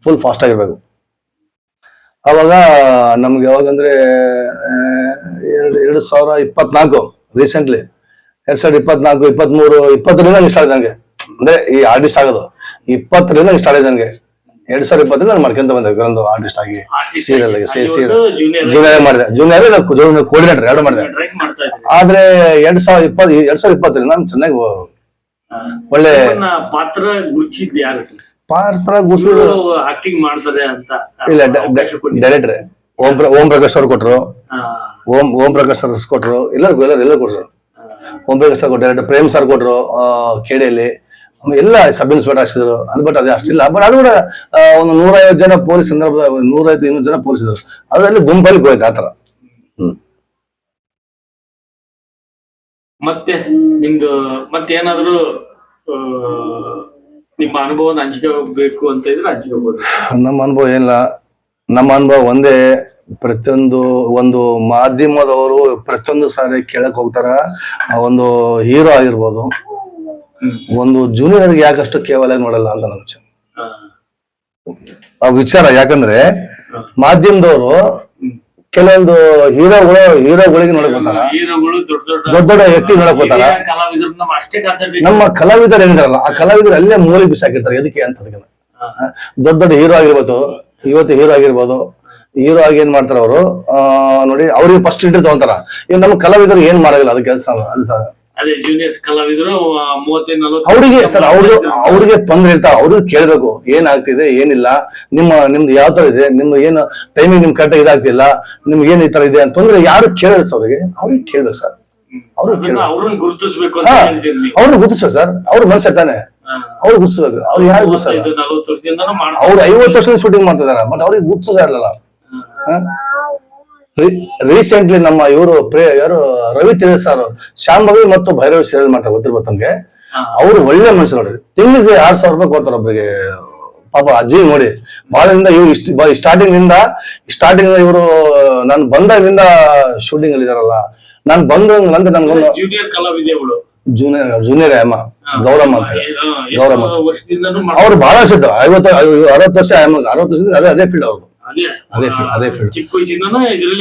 ಫುಲ್ ಫಾಸ್ಟ್ ಆಗಿರ್ಬೇಕು. ಅವಾಗ ನಮ್ಗೆ ಯಾವಾಗಂದ್ರೆ 2024 ರೀಸೆಂಟ್ಲಿ 2024, 23, 20ರಿಂದ ಸ್ಟಾರ್ಟ್ ಆಗಿದೆ ನನಗೆ. ಅಂದ್ರೆ ಈ ಆರ್ಟಿಸ್ಟ್ ಆಗೋದು 20ರಿಂದ ಸ್ಟಾರ್ಟ್ ಆಗಿದೆ ನನಗೆ. 2020 ನಾನು ಮಾಡ್ಕೊಂತ ಬಂದೆ ಒಂದು ಆರ್ಟಿಸ್ಟ್ ಆಗಿ, ಸೀರಿಯಲ್ ಆಗಿ, ಜೂನಿಯರ್ ಮಾಡಿದೆ, ಜೂನಿಯರ್ ಕೋಆರ್ಡಿನೇಟರ್ 2 ಮಾಡಿದೆ. ಆದ್ರೆ 2020 ನಾನು ಚೆನ್ನಾಗಿ ಒಳ್ಳೆ ಪಾತ್ರ ಗುರುಚಿದ್ ಯಾರು ಪಾತ್ರ ಆಕ್ಟಿಂಗ್ ಮಾಡ್ತಾರೆ ಅಂತ? ಇಲ್ಲ, ಡೈರೆಕ್ಟರ್ ಓಂ ಪ್ರಕಾಶ್ ಅವ್ರು ಕೊಟ್ರು, ಓಂ ಪ್ರಕಾಶ್ ಸರ್ ಕೊಟ್ರು, ಎಲ್ಲರೂ ಕೊಟ್ರು. ಓಂ ಪ್ರಕಾಶ್ ಸರ್ ಕೊಟ್ಟರು, ಡೈರೆಕ್ಟರ್ ಪ್ರೇಮ್ ಸರ್ ಕೊಟ್ರು ಕೆಡಿಯಲ್ಲಿ, ಎಲ್ಲ ಸಬ್ ಇನ್ಸ್ಪೆಕ್ಟರ್ ಹಾಕ್ಸಿದ್ರು. ಅದು ಬಟ್ ಅದೇ ಅಷ್ಟಿಲ್ಲ. ಬಟ್ ಅದು ಕೂಡ ಒಂದು 150 ಜನ ಪೊಲೀಸ್ ಸಂದರ್ಭದ 150-200 ಜನ ಪೊಲೀಸ್ ಇದ್ರು, ಅದರಲ್ಲಿ ಗುಂಪಲ್ಲಿ ಹೋಯ್ತು ಆತರ. ಮತ್ತೆ ನಿಮ್ದು ಮತ್ತೇನಾದ್ರು ನಿಮ್ಮ ಅನುಭವನ ಹಂಚಿಕೆ ಹೋಗ್ಬೇಕು ಅಂತ ಇದ್ರೆ ಹಂಚಿಕೆ ಹೋಗ್ಬೋದು. ನಮ್ಮ ಅನುಭವ ಏನಿಲ್ಲ, ನಮ್ಮ ಅನುಭವ ಒಂದೇ. ಒಂದು ಮಾಧ್ಯಮದವರು ಪ್ರತಿಯೊಂದು ಸಾರಿ ಕೇಳಕ್ ಹೋಗ್ತಾರ. ಒಂದು ಹೀರೋ ಆಗಿರ್ಬೋದು, ಒಂದು ಜೂನಿಯರ್ಗೆ ಯಾಕಷ್ಟು ಕೇವಲ ನೋಡಲ್ಲ ಅಂತ ನನ್ನ ವಿಚಾರ. ಆ ವಿಚಾರ ಯಾಕಂದ್ರೆ ಮಾಧ್ಯಮದವರು ಕೆಲವೊಂದು ಹೀರೋಗಳಿಗೆ ನೋಡಕ್ ಹೋಗ್ತಾರ, ದೊಡ್ಡ ದೊಡ್ಡ ವ್ಯಕ್ತಿ ನೋಡಕ್ ಹೋಗ್ತಾರ. ನಮ್ಮ ಕಲಾವಿದರು ಏನಿದಾರಲ್ಲ, ಆ ಕಲಾವಿದರು ಅಲ್ಲೇ ಮೂಲೆ ಬಿಸಾಕಿರ್ತಾರೆ. ಎದಕ್ಕೆ ಅಂತ ಅದಕ್ಕೆ ದೊಡ್ಡ ಹೀರೋ ಆಗಿರ್ಬೋದು, ಇವತ್ತು ಹೀರೋ ಆಗಿರ್ಬೋದು, ಹೀರೋ ಆಗಿ ಏನ್ ಮಾಡ್ತಾರ ಅವರು ನೋಡಿ, ಅವ್ರಿಗೆ ಫಸ್ಟ್ ಇಂಟ್ರಿ ತಗೊಂತಾರ. ಇವ್ ನಮ್ಮ ಕಲಾವಿದರು ಏನ್ ಮಾಡೋದಿಲ್ಲ ಅದು ಕೆಲಸ ಅಂತ. ಅದೇ ಜೂನಿಯರ್ಸ್ ಕಲಾವಿದರು 30-40 ಅವ್ರಿಗೆ ಸರ್ ಅವ್ರಿಗೆ ತೊಂದ್ರೆ ಇರ್ತಾವ. ಅವ್ರಿಗೆ ಕೇಳ್ಬೇಕು ಏನಾಗ್ತಿದೆ ಏನಿಲ್ಲ, ನಿಮ್ದು ಯಾವ ತರ ಇದೆ, ನಿಮ್ದು ಏನು ಟೈಮಿಂಗ್ ನಿಮ್ ಕರೆಕ್ಟ್ ಇದಾಗ್ತಿಲ್ಲ, ನಿಮ್ಗೆ ಏನ್ ಈ ತರ ಇದೆ ಅಂತ ತೊಂದ್ರೆ ಯಾರು ಕೇಳಿದ್ರು ಸರ್. ಅವ್ರಿಗೆ ಕೇಳ್ಬೇಕು ಸರ್, ಅವ್ರನ್ನ ಗುರುತಿಸ್ಬೇಕು, ಅವ್ರನ್ನ ಗುರುತಿಸ್ಬೇಕು ಸರ್. ಅವ್ರ ಮನಸ್ಸು ತಾನೆ, ಅವ್ರು ಗುರುತಿಸ್ಬೇಕು. ಅವ್ರು ಯಾರು ಗುರುತಿಸಲ್ಲ, ಅವ್ರು 50 ವರ್ಷದಿಂದ ಶೂಟಿಂಗ್ ಮಾಡ್ತಿದಾರ, ಬಟ್ ಅವ್ರಿಗೆ ಗುರುತಿಸ ಇರಲ್ಲ. ರೀಸೆಂಟ್ಲಿ ನಮ್ಮ ಯಾರು ರವಿ ತೇಜಸ್ ಸರ್ ಶಾಂಭವಿ ಮತ್ತು ಭೈರವಿ ಸೀರಿಯಲ್ ಮಾಡ್ತಾರೆ, ಗೊತ್ತಿರ್ಬೋದು ತಮ್ಗೆ. ಅವ್ರು ಒಳ್ಳೆ ಮನುಷ್ಯರು ನೋಡ್ರಿ. ತಿಂಗಳಿಗೆ 6,000 ರೂಪಾಯಿ ಕೊಡ್ತಾರೆ ಒಬ್ಬರಿಗೆ. ಪಾಪ ಅಜ್ಜಿ ನೋಡಿ, ಬಹಳದಿಂದ ಇವ್ರು ಸ್ಟಾರ್ಟಿಂಗ್ ಇವರು ನಾನು ಬಂದಾಗಿಂದ ಶೂಟಿಂಗ್ ಅಲ್ಲಿ ಇದಾರಲ್ಲ. ನಾನು ಬಂದಂದ್ರೆ ನನ್ಗೊಂದು ಜೂನಿಯರ್ ಅಮ್ಮ ಗೌರಮ್ಮ ಅಂತ ಹೇಳಿ, ಗೌರಮ್ಮ ಅವ್ರು ಬಹಳ ವರ್ಷ 50-60 ವರ್ಷ 60 ವರ್ಷದಿಂದ ಅದೇ ಫೀಲ್ಡ್ ಅವ್ರದ್ದು,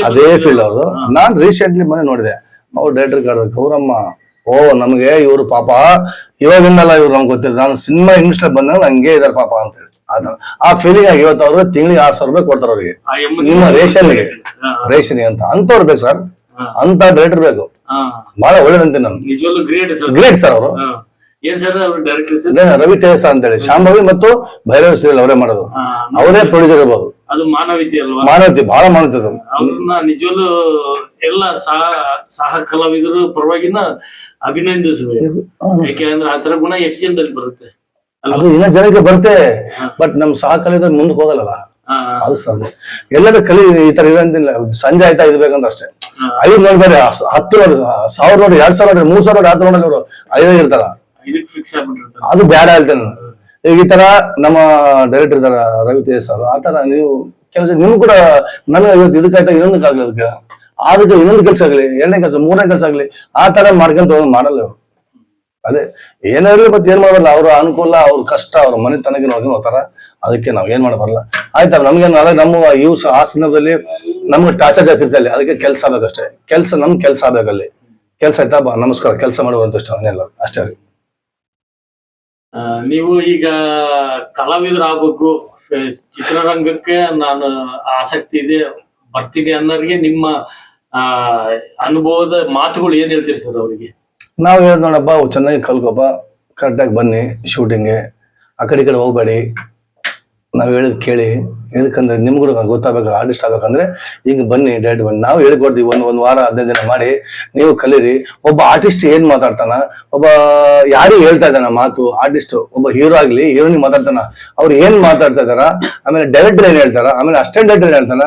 ಅದೇ ಫೀಲ್ಡ್ ಅವ್ರದ್ದು. ನಾನ್ ರೀಸೆಂಟ್ಲಿ ಮನೆ ನೋಡಿದೆ, ಅವ್ರು ಡೈರೆಕ್ಟರ್ ಗೌರಮ್ಮ. ನಮ್ಗೆ ಇವ್ರು ಪಾಪ ಇವಾಗಿಂದಲ್ಲ, ಇವ್ರು ನಮ್ಗೆ ಗೊತ್ತಿಲ್ಲ. ನಾನು ಸಿನಿಮಾ ಇಂಡಸ್ಟ್ರಿ ಬಂದಾಗ ಹಂಗೆ ಇದಾರೆ ಪಾಪ ಅಂತ ಹೇಳಿ ಆ ಫೀಲಿಂಗ್ ಆಗಿ ಇವತ್ತು ಅವ್ರು ತಿಂಗಳಿಗೆ 6,000 ರೂಪಾಯಿ ಕೊಡ್ತಾರೆ ಅವ್ರಿಗೆ, ನಿಮ್ಮ ರೇಷನ್ಗೆ ಅಂತ. ಅಂತವ್ರು ಬೇಕು ಸರ್, ಅಂತ ಡೈರೆಕ್ಟರ್ ಬೇಕು. ಬಹಳ ಒಳ್ಳೇದಂತೆ ನಾನು. ಗ್ರೇಟ್ ಸರ್ ಅವರು. ರವಿ ತೇಜಸ್ ಅಂತ ಹೇಳಿ ಶಾಂಭವಿ ಮತ್ತು ಭೈರವಿ ಸೀರಿಯಲ್ ಅವರೇ ಮಾಡೋದು, ಅವರೇ ಪ್ರೊಡ್ಯೂಸರ್ ಇರ್ಬೋದು. ಅದು ಮಾನವೀಯತೆ ಅಲ್ವಾ? ಮಾನವೀಯತೆ, ಬಹಳ ಮಾನವೀಯತೆ ಅದು. ಅವ್ರನ್ನ ನಿಜವಲ್ಲೂ ಎಲ್ಲ ಸಹ ಕಲಾವಿದರು ಪರವಾಗಿನ ಅಭಿನಂದಿಸಬೇಕು. ಯಾಕೆಂದ್ರೆ ಆ ತರ ಗುಣ ಎಷ್ಟು ಜನದಲ್ಲಿ ಬರುತ್ತೆ, ಅದು ಇನ್ನ ಜನಕ್ಕೆ ಬರುತ್ತೆ. ಬಟ್ ನಮ್ ಸಹ ಕಲಾವಿದರು ಮುಂದಕ್ಕೆ ಹೋಗಲ್ಲ ಅದು ಸರ್. ಎಲ್ಲರೂ ಕಲಿ ಈ ತರ ಇರೋದಿಲ್ಲ. ಸಂಜೆ ಆಯ್ತಾ ಇದ್ಬೇಕಂತ ಅಷ್ಟೇ. 5 ನೋಡ್ಬೇಡಿ, 10 ನೋಡಿ, 1,000 ನೋಡಿ, 2,000 ನೋಡಿ, 3,000 ನೋಡಿ, 10 ನೋಡಿ, ಅವರು 5 ಇರ್ತಾರ. ಅದು ಬ್ಯಾಡ ಹೇಳ್ತೇನೆ ನಾನು. ಈಗ ಈ ತರ ನಮ್ಮ ಡೈರೆಕ್ಟರ್ ಇದಾರ ರವಿ ತೇಜ್ ಸರ್, ಆ ತರ ನೀವು ಕೆಲಸ ನಿಮ್ಗೆ ಕೂಡ ನನಗೆ ಇವತ್ತು ಇದಕ್ಕಾಯ್ತಾ ಇನ್ನೊಂದಕ್ಕಾಗ್ಲಿ, ಅದಕ್ಕೆ ಇನ್ನೊಂದು ಕೆಲಸ ಆಗ್ಲಿ, ಎರಡನೇ ಕೆಲಸ, ಮೂರನೇ ಕೆಲಸ ಆಗ್ಲಿ, ಆ ತರ ಮಾಡ್ಕೊಂತ ಮಾಡಲ್ಲ ಅವ್ರು. ಅದೇ ಏನೇ ಇರಲಿ ಮತ್ತೆ ಏನ್ ಮಾಡಬಾರಲ್ಲ, ಅವ್ರ ಅನುಕೂಲ, ಅವ್ರ ಕಷ್ಟ, ಅವ್ರ ಮನೆ ತನಕ ನೋಡ್ಕೊಂಡು ಹೋಗ್ತಾರ. ಅದಕ್ಕೆ ನಾವ್ ಏನ್ ಮಾಡಬಾರಲ್ಲ. ಆಯ್ತಾ ನಮ್ಗೇನು ಅದೇ ನಮ್ಮ ಆ ಸಂದರ್ಭದಲ್ಲಿ ನಮ್ಗೆ ಟಾರ್ಚರ್ ಜಾಸ್ತಿ ಇರ್ತಲ್ಲಿ, ಅದಕ್ಕೆ ಕೆಲಸ ಆಗ್ಬೇಕಷ್ಟೇ. ನಮ್ ಕೆಲಸ ಆಗ್ಬೇಕಲ್ಲಿ. ಕೆಲಸ ಆಯ್ತಾ, ನಮಸ್ಕಾರ, ಕೆಲಸ ಮಾಡುವಂತ ಇಷ್ಟ ಅವನ್ನೆಲ್ಲ ಅಷ್ಟೇ ರೀ. ನೀವು ಈಗ ಕಲಾವಿದರಾಗಬೇಕು, ಚಿತ್ರರಂಗಕ್ಕೆ ನಾನು ಆಸಕ್ತಿ ಇದೆ, ಬರ್ತೀನಿ ಅನ್ನೋರಿಗೆ ನಿಮ್ಮ ಅನುಭವದ ಮಾತುಗಳು ಏನ್ ಹೇಳ್ತೀರಿ ಸರ್ ಅವರಿಗೆ? ನಾವು ಹೇಳೋದು ನೋಡಪ್ಪ, ಚೆನ್ನಾಗಿ ಕಲ್ಕೊಪ್ಪ, ಕರೆಕ್ಟಾಗಿ ಬನ್ನಿ ಶೂಟಿಂಗ್ಗೆ, ಆ ಕಡೆ ಈ ಕಡೆ ಹೋಗ್ಬೇಡಿ, ನಾವು ಹೇಳಿದ್ ಕೇಳಿ. ಇದಕ್ಕಂದ್ರೆ ನಿಮ್ಗೂ ಗೊತ್ತಾಗಬೇಕು, ಆರ್ಟಿಸ್ಟ್ ಆಗ್ಬೇಕಂದ್ರೆ ಈಗ ಬನ್ನಿ, ಡೈರೆಕ್ಟ್ ಬನ್ನಿ, ನಾವು ಹೇಳ್ಕೊಡ್ತೀವಿ. ಒಂದು ವಾರ 15 ದಿನ ಮಾಡಿ ನೀವು ಕಲೀರಿ. ಒಬ್ಬ ಆರ್ಟಿಸ್ಟ್ ಏನ್ ಮಾತಾಡ್ತಾನ, ಒಬ್ಬ ಯಾರಿಗೆ ಹೇಳ್ತಾ ಇದ್ದಾನ ಮಾತು, ಆರ್ಟಿಸ್ಟ್ ಒಬ್ಬ ಹೀರೋ ಆಗ್ಲಿ, ಹೀರೋನಿ ಮಾತಾಡ್ತಾನ, ಅವ್ರು ಏನ್ ಮಾತಾಡ್ತಾ ಇದಾರ, ಆಮೇಲೆ ಡೈರೆಕ್ಟರ್ ಏನ್ ಹೇಳ್ತಾರ, ಆಮೇಲೆ ಅಸಿಸ್ಟೆಂಟ್ ಡೈರೆಕ್ಟರ್ ಏನ್ ಹೇಳ್ತಾನ,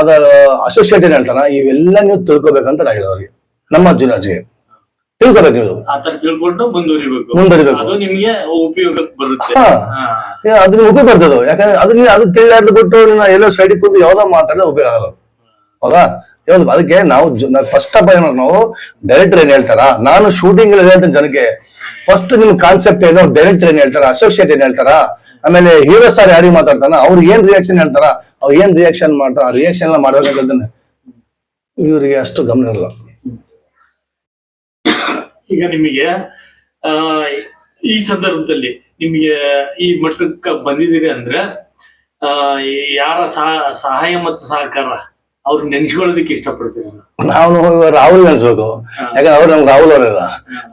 ಅದ ಅಸೋಸಿಯೇಟ್ ಏನ್ ಹೇಳ್ತಾನ, ಇವೆಲ್ಲ ನೀವು ತಿಳ್ಕೊಬೇಕಂತ ನಾ ಹೇಳಿದವ್ರಿಗೆ, ನಮ್ಮ ಜೂನಿಯರ್ಸ್ಗೆ ತಿಳ್ಕೊಬೇಕು. ನೀವು ತಿಳ್ಕೊಂಡು ಮುಂದುವರಿಬೇಕು, ಅದು ನಿಮ್ಗೆ ಉಪಯೋಗಕ್ಕೆ ಬರುತ್ತೆ. ಅದನ್ನ ಉಪಯೋಗ ಬರ್ತದೆ. ಯಾಕಂದ್ರೆ ಅದು ತಿಳಿಯಾರ್ದು ಬಿಟ್ಟು ಎಲ್ಲೋ ಸೈಡಿಗೆ ಕೂತು ಯಾವ್ದೋ ಮಾತಾಡಿದ್ರೆ ಉಪಯೋಗ ಆಗಲ್ಲ, ಹೌದಾ? ಯಾವ್ದು ಅದಕ್ಕೆ ನಾವು ಫಸ್ಟ್ ಆಫ್ ಆಲ್ ನಾವು ಡೈರೆಕ್ಟರ್ ಏನ್ ಹೇಳ್ತಾರ, ನಾನು ಶೂಟಿಂಗ್ ಅಲ್ಲಿ ಹೇಳ್ತೇನೆ ಜನಕ್ಕೆ, ಫಸ್ಟ್ ನಿಮ್ ಕಾನ್ಸೆಪ್ಟ್ ಏನು, ಡೈರೆಕ್ಟರ್ ಏನ್ ಹೇಳ್ತಾರ, ಅಸೋಸಿಯೇಟ್ ಏನ್ ಹೇಳ್ತಾರ, ಆಮೇಲೆ ಹೀರೋ ಸ್ಟಾರ್ ಯಾರಿಗೆ ಮಾತಾಡ್ತಾನ, ಅವ್ರಿಗೆ ಏನ್ ರಿಯಾಕ್ಷನ್ ಹೇಳ್ತಾರ, ಅವ್ರು ಏನ್ ರಿಯಾಕ್ಷನ್ ಮಾಡ್ತಾರ, ಆ ರಿಯಾಕ್ಷನ್ ಎಲ್ಲ ಮಾಡ್ಬೇಕಂತ ಹೇಳ್ತಾನೆ. ಇವ್ರಿಗೆ ಅಷ್ಟು ಗಮನ ಇರಲ್ಲ. ಈಗ ನಿಮಗೆ ಈ ಸಂದರ್ಭದಲ್ಲಿ ನಿಮಗೆ ಈ ಮಟ್ಟಕ್ಕೆ ಬಂದಿದ್ದೀರಿ ಅಂದ್ರೆ ಯಾರ ಸಹಾಯ ಮತ್ತು ಸಹಕಾರ ಅವ್ರು ನೆನೆಸ್ಕೊಳ್ಳೋದಕ್ಕೆ ಇಷ್ಟಪಡ್ತೀರಿ ಸರ್? ನಾವು ರಾಹುಲ್ ನೆನೆಸ್ಬೇಕು. ಯಾಕಂದ್ರೆ ಅವ್ರು ನಮ್ಗೆ ರಾಹುಲ್ ಅವರೆಲ್ಲ,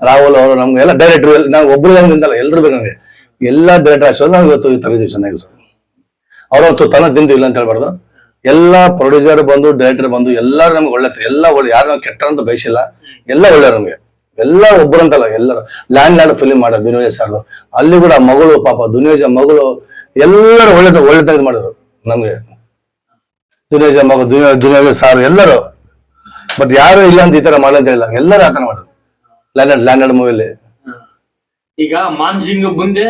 ರಾಹುಲ್ ಅವರು ನಮ್ಗೆ ಎಲ್ಲ ಡೈರೆಕ್ಟರ್, ನಾವು ಒಬ್ರು ನಿಂತಲ್ಲ, ಎಲ್ರು ಬೇಕು ನಮಗೆ. ಎಲ್ಲ ಡೈರೆಕ್ಟರ್ ಅಷ್ಟೊಂದು ನಾವು ಇವತ್ತು ಈ ತರ ಇದೀವಿ ಚೆನ್ನಾಗಿ ಸರ್. ಅವ್ರವತ್ತು ತನ ತಿಂದು ಇಲ್ಲ ಅಂತ ಹೇಳ್ಬಾರ್ದು. ಎಲ್ಲ ಪ್ರೊಡ್ಯೂಸರ್ ಬಂದು, ಡೈರೆಕ್ಟರ್ ಬಂದು, ಎಲ್ಲರೂ ನಮ್ಗೆ ಒಳ್ಳೆತ, ಎಲ್ಲ ಒಳ್ಳೆ, ಯಾರು ನಾವು ಕೆಟ್ಟ ಅಂತ ಬಯಸಿಲ್ಲ, ಎಲ್ಲ ಒಳ್ಳೆ ನಮ್ಗೆ, ಎಲ್ಲ ಒಬ್ಬರಂತಲ್ಲ, ಎಲ್ಲರೂ. ಲ್ಯಾಂಡ್ ಫಿಲ್ಮ್ ಮಾಡೋದು ದುನಿಯಾಜ ಸರ್ದು, ಅಲ್ಲಿ ಕೂಡ ಮಗಳು ಪಾಪ ದುನಿಯಾಜ ಮಗಳು, ಎಲ್ಲರೂ ಒಳ್ಳೆತನ ಮಾಡಿದ್ರು ನಮ್ಗೆ. ದುನಿಯಾಜ ಸಾರ್ ಎಲ್ಲರೂ, ಬಟ್ ಯಾರು ಇಲ್ಲ ಅಂತ ಈ ತರ ಮಾಡಂತ ಹೇಳಿಲ್ಲ, ಎಲ್ಲರೂ ಆತರ ಮಾಡಿದ್ರು ಲ್ಯಾಂಡ್ ಮೂವಿಲಿ. ಈಗ ಮಾನ್ಸಿಂಗ್ ಮುಂದೆ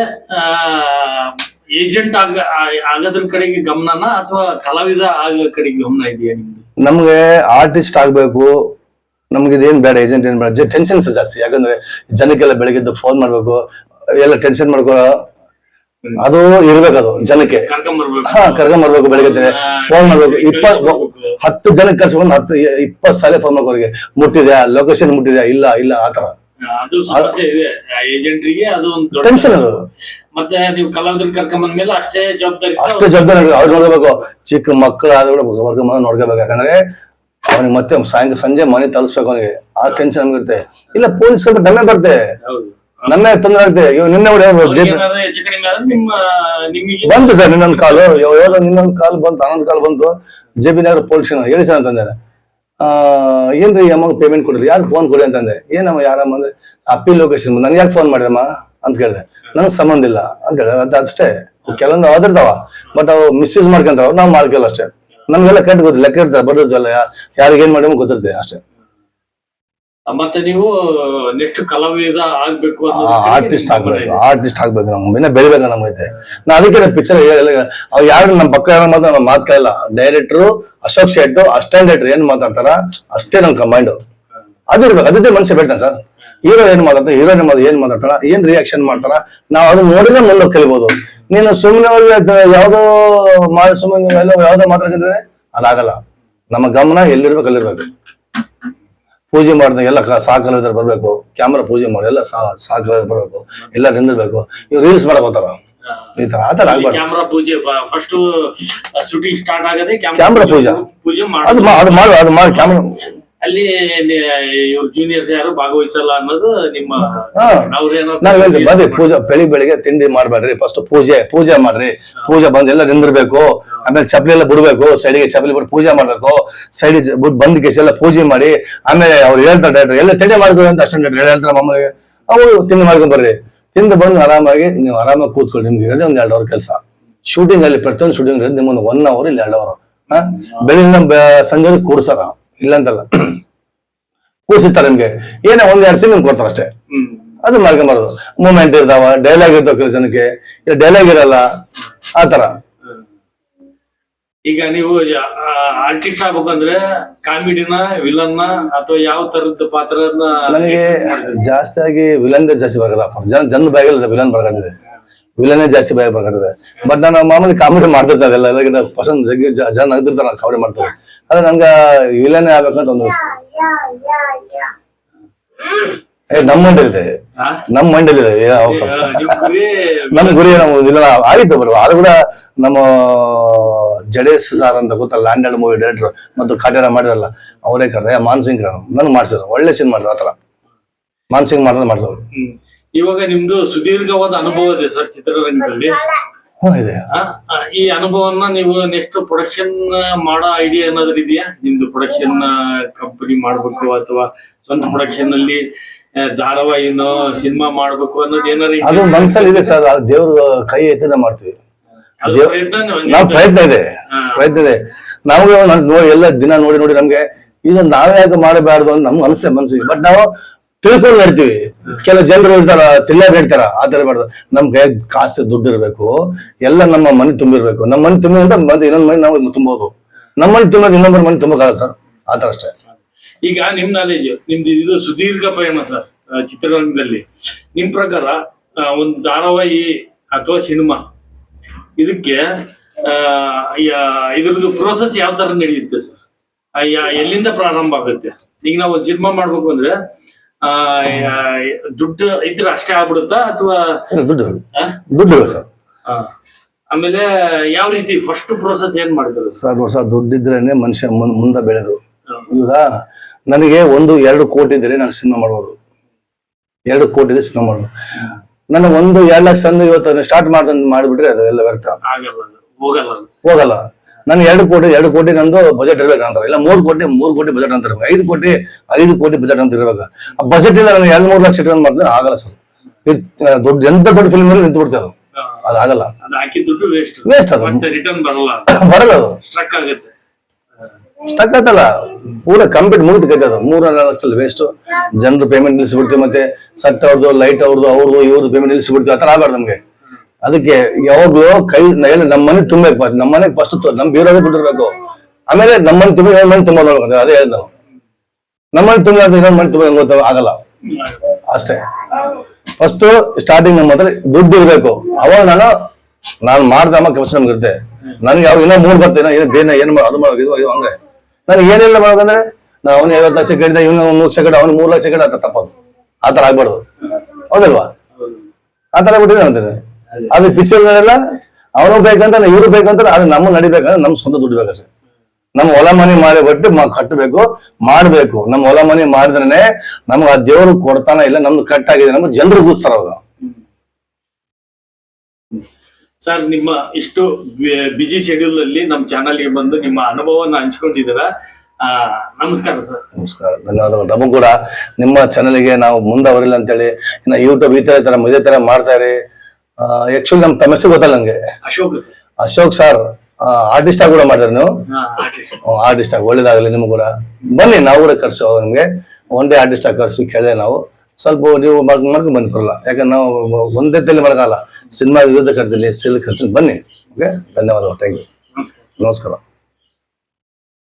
ಏಜೆಂಟ್ ಆಗೋದ್ರ ಕಡೆಗೆ ಗಮನನ ಅಥವಾ ಕಲಾವಿದ ಆಗೋ ಕಡೆಗೆ ಗಮನ ಇದೆಯಾ ನಿಮ್ದು? ನಮ್ಗೆ ಆರ್ಟಿಸ್ಟ್ ಆಗ್ಬೇಕು, ನಮ್ಗೆ ಇದೇನ್ ಬೇಡ, ಏಜೆಂಟ್ ಏನ್ ಬೇಡ. ಟೆನ್ಷನ್ಸ್ ಜಾಸ್ತಿ, ಯಾಕಂದ್ರೆ ಜನಕ್ಕೆಲ್ಲ ಬೆಳಗ್ಗೆ ಫೋನ್ ಮಾಡ್ಬೇಕು, ಎಲ್ಲ ಟೆನ್ಷನ್ ಮಾಡ್ಕೋ, ಅದು ಇರ್ಬೇಕು, ಅದು ಜನಕ್ಕೆ ಕರ್ಕೊಂಬರ್ಬೇಕು, ಬೆಳಗ್ಗೆ ಫೋನ್ ಮಾಡ್ಬೇಕು, 10 ಜನಕ್ಕೆ ಕರ್ಸ್ಕೊಂಡು 10-20 ಸಲ ಫೋನ್ ಮಾಡ್ಕೋರಿಗೆ, ಮುಟ್ಟಿದ್ಯಾ, ಲೊಕೇಶನ್ ಮುಟ್ಟಿದ್ಯಾ, ಇಲ್ಲ ಆತರ. ಅದು ಸಮಸ್ಯೆ ಇದೆ ಏಜೆಂಟ್ರಿಗೆ, ಅದು ಒಂದು ಟೆನ್ಷನ್ ಅದು. ಮತ್ತೆ ನೀವು ಕಲಾವಿದರನ್ನ ಕರ್ಕೊಂಡ್ ಬಂದ್ಮೇಲೆ ಅಷ್ಟೇ ಜವಾಬ್ದಾರಿ ಅವ್ರು ನೋಡ್ಕೋಬೇಕು. ಚಿಕ್ಕ ಮಕ್ಕಳು ಆದ್ರೂ ಕೂಡ ವರ್ಗ ನೋಡ್ಕೋಬೇಕು, ಯಾಕಂದ್ರೆ ಅವನಿಗೆ ಮತ್ತೆ ಸಂಜೆ ಮನೆ ತಲುಪಿಸ್ಬೇಕು, ಅವನಿಗೆ ಆ ಟೆನ್ಷನ್ ನಮ್ಗಿರುತ್ತೆ. ಇಲ್ಲ ಪೊಲೀಸ್ ನಮ್ಮೇ ಬರುತ್ತೆ, ನಮ್ಮೇ ತೊಂದರೆ ಆಗುತ್ತೆ. ನಿನ್ನೆ ಬಂತು ಸರ್, ಇನ್ನೊಂದು ಕಾಲು ಬಂತು, 11 ಕಾಲ್ ಬಂತು, JB ನಗರ ಪೊಲೀಸ್ ಹೇಳಿ ಸರ್ ಅಂತಂದಾರೆ. ಏನ್ರಿ ಅಮ್ಮ ಪೇಮೆಂಟ್ ಕೊಡ್ರಿ, ಯಾರು ಫೋನ್ ಕೊಡಿ ಅಂತಂದೆ. ಏನಮ್ಮ ಯಾರಮ್ಮ ಅಂದ್ರೆ ಅಪ್ಪೀಲ್ ಲೊಕೇಶನ್, ನನ್ಗೆ ಯಾಕೆ ಫೋನ್ ಮಾಡಿದಮ್ಮ ಅಂತ ಕೇಳಿದೆ. ನನಗೆ ಸಂಬಂಧ ಇಲ್ಲ ಅಂತ ಹೇಳಿದೆ. ಅಷ್ಟೇ, ಕೆಲವೊಂದು ಓದಿರ್ತಾವ, ಬಟ್ ಅವು ಮಿಸ್ಯೂಸ್ ಮಾಡ್ಕೊಂತಾವ, ನಾವು ಮಾಡ್ಕೊಳ್ಳೋ ಅಷ್ಟೇ. ನಮ್ಗೆಲ್ಲ ಕರೆಕ್ಟ್ ಗೊತ್ತಿಲ್ಲ, ಲೆಕ್ಕ ಇರ್ತಾರೆ, ಬರೋದಲ್ಲ, ಯಾರಿಗೆ ಏನ್ ಮಾಡಿ ಗೊತ್ತಿರ್ತದೆ ಅಷ್ಟೇ. ಮತ್ತೆ ನೀವು ನೆಕ್ಸ್ಟ್ ಕಲಾವಿದ ಆಗ್ಬೇಕು, ಆರ್ಟಿಸ್ಟ್ ಆಗ್ಬೇಕು, ನಮ್ಗೆ ಇನ್ನ ಬೆಳಿಬೇಕು ನಮ್ಗೈತೆ. ನಾ ಅದಕ್ಕೆ ಪಿಕ್ಚರ್ ಅವ್ ಯಾರು ನಮ್ಮ ಪಕ್ಕ ಯಾರು ಮಾತು ಕೇಳಲ್ಲ. ಡೈರೆಕ್ಟರ್, ಅಸೋಸಿಯೇಟ್, ಅಸಿಸ್ಟೆಂಟ್ ಡೈರೆಕ್ಟರ್ ಏನ್ ಮಾತಾಡ್ತಾರ ಅಷ್ಟೇ ನಮ್ ಕಮಾಂಡ್, ಅದಿರ್ಬೇಕು. ಅದೇ ಮನುಷ್ಯ ಬೇಡ್ತಾನೆ ಸರ್. ಹೀರೋ ಏನ್ ಮಾತಾಡ್ತಾರ, ಹೀರೋಯಿನ್ ಏನ್ ಮಾತಾಡ್ತಾರ, ಏನ್ ರಿಯಾಕ್ಷನ್ ಮಾಡ್ತಾರ, ನಾವ್ ಅದನ್ನ ನೋಡಿದ್ರೆ ಮುಂದೆ ಕಲಿಬಹುದು. ನೀನು ಸುಮ್ಮನೆ ಯಾವ್ದೋ ಸುಮ್ಮನೆ ಯಾವ್ದೋ ಮಾತಾಡ್ತಿದ್ರೆ ಅದಾಗಲ್ಲ. ನಮ್ಮ ಗಮನ ಎಲ್ಲಿರ್ಬೇಕು ಅಲ್ಲಿರ್ಬೇಕು. ಪೂಜೆ ಮಾಡಿದಾಗ ಎಲ್ಲ ಸಾಕಲ್ಲ ಬರ್ಬೇಕು, ಕ್ಯಾಮ್ರಾ ಪೂಜೆ ಮಾಡಿ ಎಲ್ಲ ಸಾಕಲ್ಲ ಬರ್ಬೇಕು, ಎಲ್ಲ ನಿಂದಿರ್ಬೇಕು. ಇವ್ ರೀಲ್ಸ್ ಮಾಡಕ್ ಹೋಗ್ತಾರ, ಈ ತರ ಆತರ ಆಗ್ಬಾರ್ದು. ಕ್ಯಾಮ್ರಾ ಪೂಜೆ ಫಸ್ಟ್ ಶೂಟಿಂಗ್ ಸ್ಟಾರ್ಟ್ ಆಗದೆ ಕ್ಯಾಮ್ರಾ ಪೂಜೆ ಅದು ಮಾಡಿ ಕ್ಯಾಮ್ರಾ ಅಲ್ಲಿ ಇವ್ರ ಜೂನಿಯರ್ಸ್ ಯಾರು ಭಾಗವಹಿಸಲ್ಲ ಅನ್ನೋದು ನಿಮ್ಮ ನಾವ್ ಹೇಳ್ತೀವಿ. ಬನ್ನಿ ಪೂಜೆ ಬೆಳಿಗ್ಗೆ ತಿಂಡಿ ಮಾಡ್ಬೇಡ್ರಿ, ಫಸ್ಟ್ ಪೂಜೆ ಮಾಡ್ರಿ. ಪೂಜೆ ಬಂದ್ ಎಲ್ಲ ನಿಂದಿರ್ಬೇಕು, ಆಮೇಲೆ ಚಪ್ಪಲಿ ಎಲ್ಲ ಬಿಡ್ಬೇಕು, ಸೈಡಿಗೆ ಚಪ್ಪಲಿ ಬಿಟ್ಟು ಪೂಜೆ ಮಾಡ್ಬೇಕು, ಸೈಡ್ ಬಂದ್ ಕೇಸ್ ಎಲ್ಲ ಪೂಜೆ ಮಾಡಿ, ಆಮೇಲೆ ಅವ್ರು ಹೇಳ್ತಾರೆ ಡೈರೆಕ್ಟರ್ ಎಲ್ಲ ತಿಂಡಿ ಮಾಡ್ಕೊ ಅಂತ ಅಷ್ಟೊಂದು ಡೈರೆಕ್ಟರ್ ಹೇಳ್ತಾರೆ ಮಮ್ಮಳಿಗೆ. ಅವು ತಿಂಡಿ ಮಾಡ್ಕೊಂಡ್ ಬರ್ರಿ, ತಿಂದು ಬಂದು ಆರಾಮಾಗಿ ನೀವು ಆರಾಮಾಗಿ ಕೂತ್ಕೊಳ್ಳಿ. ನಿಮ್ಗೆ ಇರೋದೇ ಒಂದ್ 2 ಅವರ್ ಕೆಲಸ. ಶೂಟಿಂಗ್ ಅಲ್ಲಿ ಪ್ರತಿಯೊಂದು ಶೂಟಿಂಗ್ ನಿಮ್ಮೊಂದು 1 ಅವರ್ ಇಲ್ಲಿ 2 ಅವರ್ ಬೆಳಿಗ್ಗೆ ಸಂಜೆ ಕೂರ್ಸಾರ, ಇಲ್ಲ ಅಂತಲ್ಲ ಕೂರ್ಸಿರ್ತಾರೆ. ನಿಮ್ಗೆ ಏನೇ 1-2 ಸೀನ್ ನಿಮ್ಗೆ ಕೊಡ್ತಾರ ಅಷ್ಟೇ. ಅದು ಮಾಡ್ಕೊಂಬಾರ್ದು. ಮೂಮೆಂಟ್ ಇರ್ತಾವ, ಡೈಲಾಗ್ ಇರ್ತಾವ, ಕೆಲವು ಜನಕ್ಕೆ ಡೈಲಾಗ್ ಇರಲ್ಲ, ಆ ತರ. ಈಗ ನೀವು ಆರ್ಟಿಸ್ಟ್ ಆಗ್ಬೇಕಂದ್ರೆ ಕಾಮಿಡಿನ, ವಿಲನ್ನ ಅಥವಾ ಯಾವ ತರದ ಪಾತ್ರನ? ನನಗೆ ಜಾಸ್ತಿ ಆಗಿ ವಿಲನ್ ಜಾಸ್ತಿ ಬರ್ತದ, ಜನ ಬಾಯಿಗೆ ವಿಲನ್ ಬರ್ಕತ್ತಿದೆ, ವಿಲನೇ ಜಾಸ್ತಿ ಬಾಯಿ ಬರ್ಕತ್ತಿದೆ. ಬಟ್ ನಾನು ಮಾಮೂಲಿ ಕಾಮಿಡಿ ಮಾಡ್ತಿರ್ತಾರೆ, ಎಲ್ಲ ಪಸಂದ್ ಜನ ನಗ್ದಿರ್ತಾರೆ, ನಾನು ಕಾಮಿಡಿ ಮಾಡ್ತಾರೆ. ಆದ್ರೆ ನಂಗೆ ವಿಲನೇ ಆಗ್ಬೇಕಂತ ಒಂದು ನಮ್ಮ ಮಂಡಿಲಿದೆ, ನಮ್ಮ ಮಂಡಿಲಿದೆ, ನಮ್ ಗುರಿ ಇಲ್ಲ ಆಗಿತ್ತು ಬರುವ. ಅದು ಕೂಡ ನಮ್ಮ ಜಡೇಶ್ ಸರ್ ಅಂತ ಗೊತ್ತಲ್ಲ, ಲ್ಯಾಂಡೆಡ್ ಮೂವಿ ಡೈರೆಕ್ಟರ್ ಮತ್ತು ಕಾಟ್ಯಾರ ಮಾಡಿರಲ್ಲ, ಅವರೇ ಕರೆದ ಮಾನ್ಸಿಂಗ್ ನನ್ಗೆ ಮಾಡ್ಸಿದ್ರು, ಒಳ್ಳೆ ಸೀನ್ ಮಾಡಿದ್ರು. ಆತರ ಮಾನ್ಸಿಂಗ್ ಮಾಡಿದ್ರು. ಇವಾಗ ನಿಮ್ದು ಸುದೀರ್ಘವಾದ ಅನುಭವ ಇದೆ ಸರ್ ಚಿತ್ರರಂಗದಲ್ಲಿ. ಇದೆ. ಈ ಅನುಭವನ ನೀವು ನೆಕ್ಸ್ಟ್ ಪ್ರೊಡಕ್ಷನ್ ಮಾಡೋ ಐಡಿಯಾ ಏನಾದ್ರು ಇದೆಯಾ ನಿಮ್ದು? ಪ್ರೊಡಕ್ಷನ್ ಕಂಪನಿ ಮಾಡ್ಬೇಕು ಅಥವಾ ಸ್ವಂತ ಪ್ರೊಡಕ್ಷನ್ ಅಲ್ಲಿ ಧಾರಾವಾಹಿನೋ ಸಿನಿಮಾ ಮಾಡ್ಬೇಕು ಅನ್ನೋದು ಏನಾರು? ಅದು ಮನಸ್ಸಲ್ಲಿ ಇದೆ ಸರ್, ಅದು ದೇವ್ರ ಕೈ ಎತ್ತಿ ನಾವು ಮಾಡ್ತೀವಿ. ನಾವು ಪ್ರಯತ್ನ ಇದೆ. ನಾವು ಎಲ್ಲ ದಿನ ನೋಡಿ ನಮ್ಗೆ ಇದನ್ನ ನಾವೇ ಯಾಕೆ ಮಾಡಬಾರ್ದು ಅಂತ ನಮ್ಗೆ ಮನಸ್ಸಿಗೆ. ಬಟ್ ನಾವು ತಿಳ್ಕೊಂಡು ನಡ್ತೀವಿ. ಕೆಲವು ಜನರು ಇರ್ತಾರ, ತಿಳ್ಳ ಹೇಳ್ತಾರ, ಆ ತರ ಮಾಡ್ದು. ನಮ್ ಕೈ ಕಾಸು ದುಡ್ಡು ಇರ್ಬೇಕು, ಎಲ್ಲ ನಮ್ಮ ಮನೆ ತುಂಬಿರ್ಬೇಕು. ನಮ್ಮ ಮನೆ ತುಂಬಿ ಅಂತ ಇನ್ನೊಂದ್ ಮನೆ ನಾವು ತುಂಬೋದು. ನಮ್ಮ ಮನೆ ತುಂಬೋದು ಇನ್ನೊಬ್ಬರ ಮನೆ ತುಂಬಕ್ಕಾಗಲ್ಲ ಸರ್, ಆತರ ಅಷ್ಟೇ. ಈಗ ನಿಮ್ ನಾಲೆಜ್, ನಿಮ್ದು ಇದು ಸುದೀರ್ಘ ಪಯಣ ಸರ್ ಚಿತ್ರರಂಗದಲ್ಲಿ. ನಿಮ್ ಪ್ರಕಾರ ಒಂದು ಧಾರಾವಾಹಿ ಅಥವಾ ಸಿನಿಮಾ ಇದಕ್ಕೆ ಇದ್ರದ್ದು ಪ್ರೋಸೆಸ್ ಯಾವ ತರ ನಡೆಯುತ್ತೆ ಸರ್? ಎಲ್ಲಿಂದ ಪ್ರಾರಂಭ ಆಗುತ್ತೆ? ಈಗ ನಾವು ಒಂದು ಸಿನಿಮಾ ಮಾಡ್ಬೇಕು ಅಂದ್ರೆ ದುಡ್ಡು ಇದ್ರೆ ಅಷ್ಟೇ ಆಗ್ಬಿಡುತ್ತಾ ಅಥವಾ ದುಡ್ಡು ಸರ್? ಆಮೇಲೆ ಯಾವ ರೀತಿ ಫಸ್ಟ್ ಪ್ರೋಸೆಸ್ ಏನ್ ಮಾಡ್ತಾರೆ ಸರ್? ದುಡ್ಡಿದ್ರೇನೆ ಮನುಷ್ಯ ಮುಂದೆ ಬೆಳೆದು. ಈಗ ನನಗೆ 1-2 ಕೋಟಿ ಇದ್ರೆ ನಾನು ಸಿನಿಮಾ ಮಾಡ್ಬೋದು, 2 ಕೋಟಿ ಇದೆ ಸಿನಿಮಾ ಮಾಡ್ಬೋದು. ನಾನು 1-2 ಲಕ್ಷ ತಂದು ಇವತ್ತು ಸ್ಟಾರ್ಟ್ ಮಾಡಿಬಿಟ್ರೆ ಅದು ಎಲ್ಲ ವ್ಯರ್ಥ, ಹೋಗಲ್ಲ. ನಾನು 2 ಕೋಟಿ ನಂದು ಬಜೆಟ್ ಇರ್ಬೇಕು ಅಂತಾರೆ, ಇಲ್ಲ 3 ಕೋಟಿ ಬಜೆಟ್ ಅಂತ ಇರ್ಬೇಕು, 5 ಕೋಟಿ ಬಜೆಟ್ ಅಂತ ಇರ್ಬೇಕು. ಆ ಬಜೆಟ್ ಇಲ್ಲ ನಾನು 2-3 ಲಕ್ಷ ಇಟ್ಕೊಂಡು ಮಾಡಿದ್ರೆ ಆಗಲ್ಲ ಸರ್. ದೊಡ್ಡ ಎಂತ ದೊಡ್ಡ ಫಿಲ್ಮ್ ನಿಂತು ಬಿಡ್ತದೆ, ಅದು ಆಗಲ್ಲ. ವೇಸ್ಟ್ ಅದು, ಬರಲ್ಲ, ಅದು ಸ್ಟಕ್ ಆಯ್ತಲ್ಲ, ಪೂರ ಕಂಪ್ಲೀಟ್ ಮುಗಿದೈತೆ ಅದು. 3-4 ಲಕ್ಷ ವೇಸ್ಟ್. ಜನರು ಪೇಮೆಂಟ್ ನಿಲ್ಲಿಸ್ಬಿಡ್ತೀವಿ, ಮತ್ತೆ ಸಟ್ ಅವ್ರದ್ದು, ಲೈಟ್ ಅವ್ರದ್ದು, ಇವ್ರದ್ದು ಪೇಮೆಂಟ್ ನಿಲ್ಲಿಸ್ಬಿಡ್ತೀವಿ. ಆ ತರ ಆಗಬಾರ್ದು ನಮ್ಗೆ. ಅದಕ್ಕೆ ಯಾವಾಗ್ಲೂ ನಮ್ಮ ಮನೆ ತುಂಬಬೇಕು. ನಮ್ಮ ಮನೆಗೆ ಫಸ್ಟ್ ನಮ್ ಬೀರೋದೇ ಬಿಟ್ಟಿರ್ಬೇಕು, ಆಮೇಲೆ ನಮ್ಮ ಮನೆ ತುಂಬ ಇನ್ನೊಂದ್ ಮನೆ ತುಂಬ ನೋಡ್ಬೇಕು. ಅದೇ ಹೇಳಿದ್ ನಾವು, ನಮ್ಮ ಮನೆ ತುಂಬ ಇನ್ನೊಂದ್ ಮನೆ ತುಂಬ ಹೆಂಗ್ ಗೊತ್ತ ಆಗಲ್ಲ ಅಷ್ಟೇ. ಫಸ್ಟ್ ಸ್ಟಾರ್ಟಿಂಗ್ ನಮ್ಮ ಹತ್ರ ದುಡ್ಡು ಇರ್ಬೇಕು. ಅವಾಗ ನಾನು ಮಾಡ್ದಮ್ಮ ಕೆಲಸ ನಮ್ಗೆ ಇರುತ್ತೆ. ನನ್ಗೆ ಯಾವ ಇನ್ನೂ 3 ಬರ್ತೇನೆ, ಏನ್ ಅದು ಮಾಡೋದು ಹಂಗೆ. ನನಗೆ ಏನೆಲ್ಲ ಮಾಡ್ಬೇಕಂದ್ರೆ ನಾವು ಅವನು 50 ಲಕ್ಷ ಕೇಳಿದ, ಇವನು 1 ಲಕ್ಷ ಕೇಳ, ಅವ್ನು 3 ಲಕ್ಷ ಕೇಳ, ಅಂತ ತಪ್ಪದು. ಆ ತರ ಆಗ್ಬಾರ್ದು, ಹೌದಲ್ವಾ? ಆ ತರ ಬಿಟ್ಟಿದೆ ಅಂತಾನೆ. ಅದು ಪಿಕ್ಚರ್ಗಳೆಲ್ಲ ಅವನು ಬೇಕಂತ, ಇವ್ರು ಬೇಕಂತ, ಅದು ನಮ್ಮ ನಡಿಬೇಕಂದ್ರೆ ನಮ್ ಸ್ವಂತ ದುಡ್ಡು ಬೇಕಷ್ಟೇ. ನಮ್ಮ ಹೊಲ ಮನೆ ಮಾಡಿ ಬಿಟ್ಟು ಕಟ್ಟಬೇಕು, ಮಾಡ್ಬೇಕು. ನಮ್ಮ ಹೊಲ ಮನೆ ಮಾಡಿದ್ರೆ ನಮ್ಗೆ ಆ ದೇವ್ರು ಕೊಡ್ತಾನ ಇಲ್ಲ, ನಮ್ದು ಕಟ್ಟಾಗಿದೆ, ನಮ್ಗೆ ಜನರು ಕೂತ್ಸಾರ ಅವಾಗ. ಸರ್, ನಿಮ್ಮ ಇಷ್ಟು ಬಿಜಿ ಶೆಡ್ಯೂಲ್ ಅಲ್ಲಿ ನಮ್ಮ ಚಾನಲ್ಗೆ ಬಂದು ನಿಮ್ಮ ಅನುಭವವನ್ನು ಹಂಚ್ಕೊಂಡಿದ್ದೀರಾ. ನಮಸ್ಕಾರ ಸರ್. ನಮಸ್ಕಾರ, ಧನ್ಯವಾದಗಳು. ನಮಗೂ ಕೂಡ ನಿಮ್ಮ ಚಾನಲ್ಗೆ ನಾವು ಮುಂದವರಿಲ್ಲ ಅಂತೇಳಿ ಇನ್ನು ಯೂಟ್ಯೂಬ್ ಇದೇ ತರ ಮಾಡ್ತಾ ಇರಿ. ಆಕ್ಚುಲಿ ನಮ್ ತಮ್ಮ ಹೆಸರು ಗೊತ್ತಲ್ಲ ನಂಗೆ, ಅಶೋಕ್ ಸರ್. ಆರ್ಟಿಸ್ಟ್ ಆಗಿ ಕೂಡ ಮಾಡಿದ್ರೆ ನೀವು, ಆರ್ಟಿಸ್ಟ್ ಆಗಿ ಒಳ್ಳೇದಾಗಲಿ ನಿಮ್ಗೆ ಕೂಡ. ಬನ್ನಿ, ನಾವು ಕೂಡ ಕರ್ಸೋ ನಿಮ್ಗೆ. ಒನ್ ಡೇ ಆರ್ಟಿಸ್ಟ್ ಆಗಿ ಕರ್ಸಿ ಕೇಳಿದೆ ನಾವು. ಸ್ವಲ್ಪ ನೀವು ಮಾಡ್ಕೊಂಡು ಬಂದು ಬರಲ್ಲ, ಯಾಕಂದ್ರೆ ನಾವು ಒಂದೇ ತಲೆ ಮಾಡಕಲ್ಲ. ಸಿನಿಮಾ ವಿರುದ್ಧ ಕರ್ತೀನಿ, ಸೀಲ್ ಕರ್ತೀನಿ. ಬನ್ನಿ. ಓಕೆ, ಧನ್ಯವಾದಗಳು. Thank you. ನಮಸ್ಕಾರ.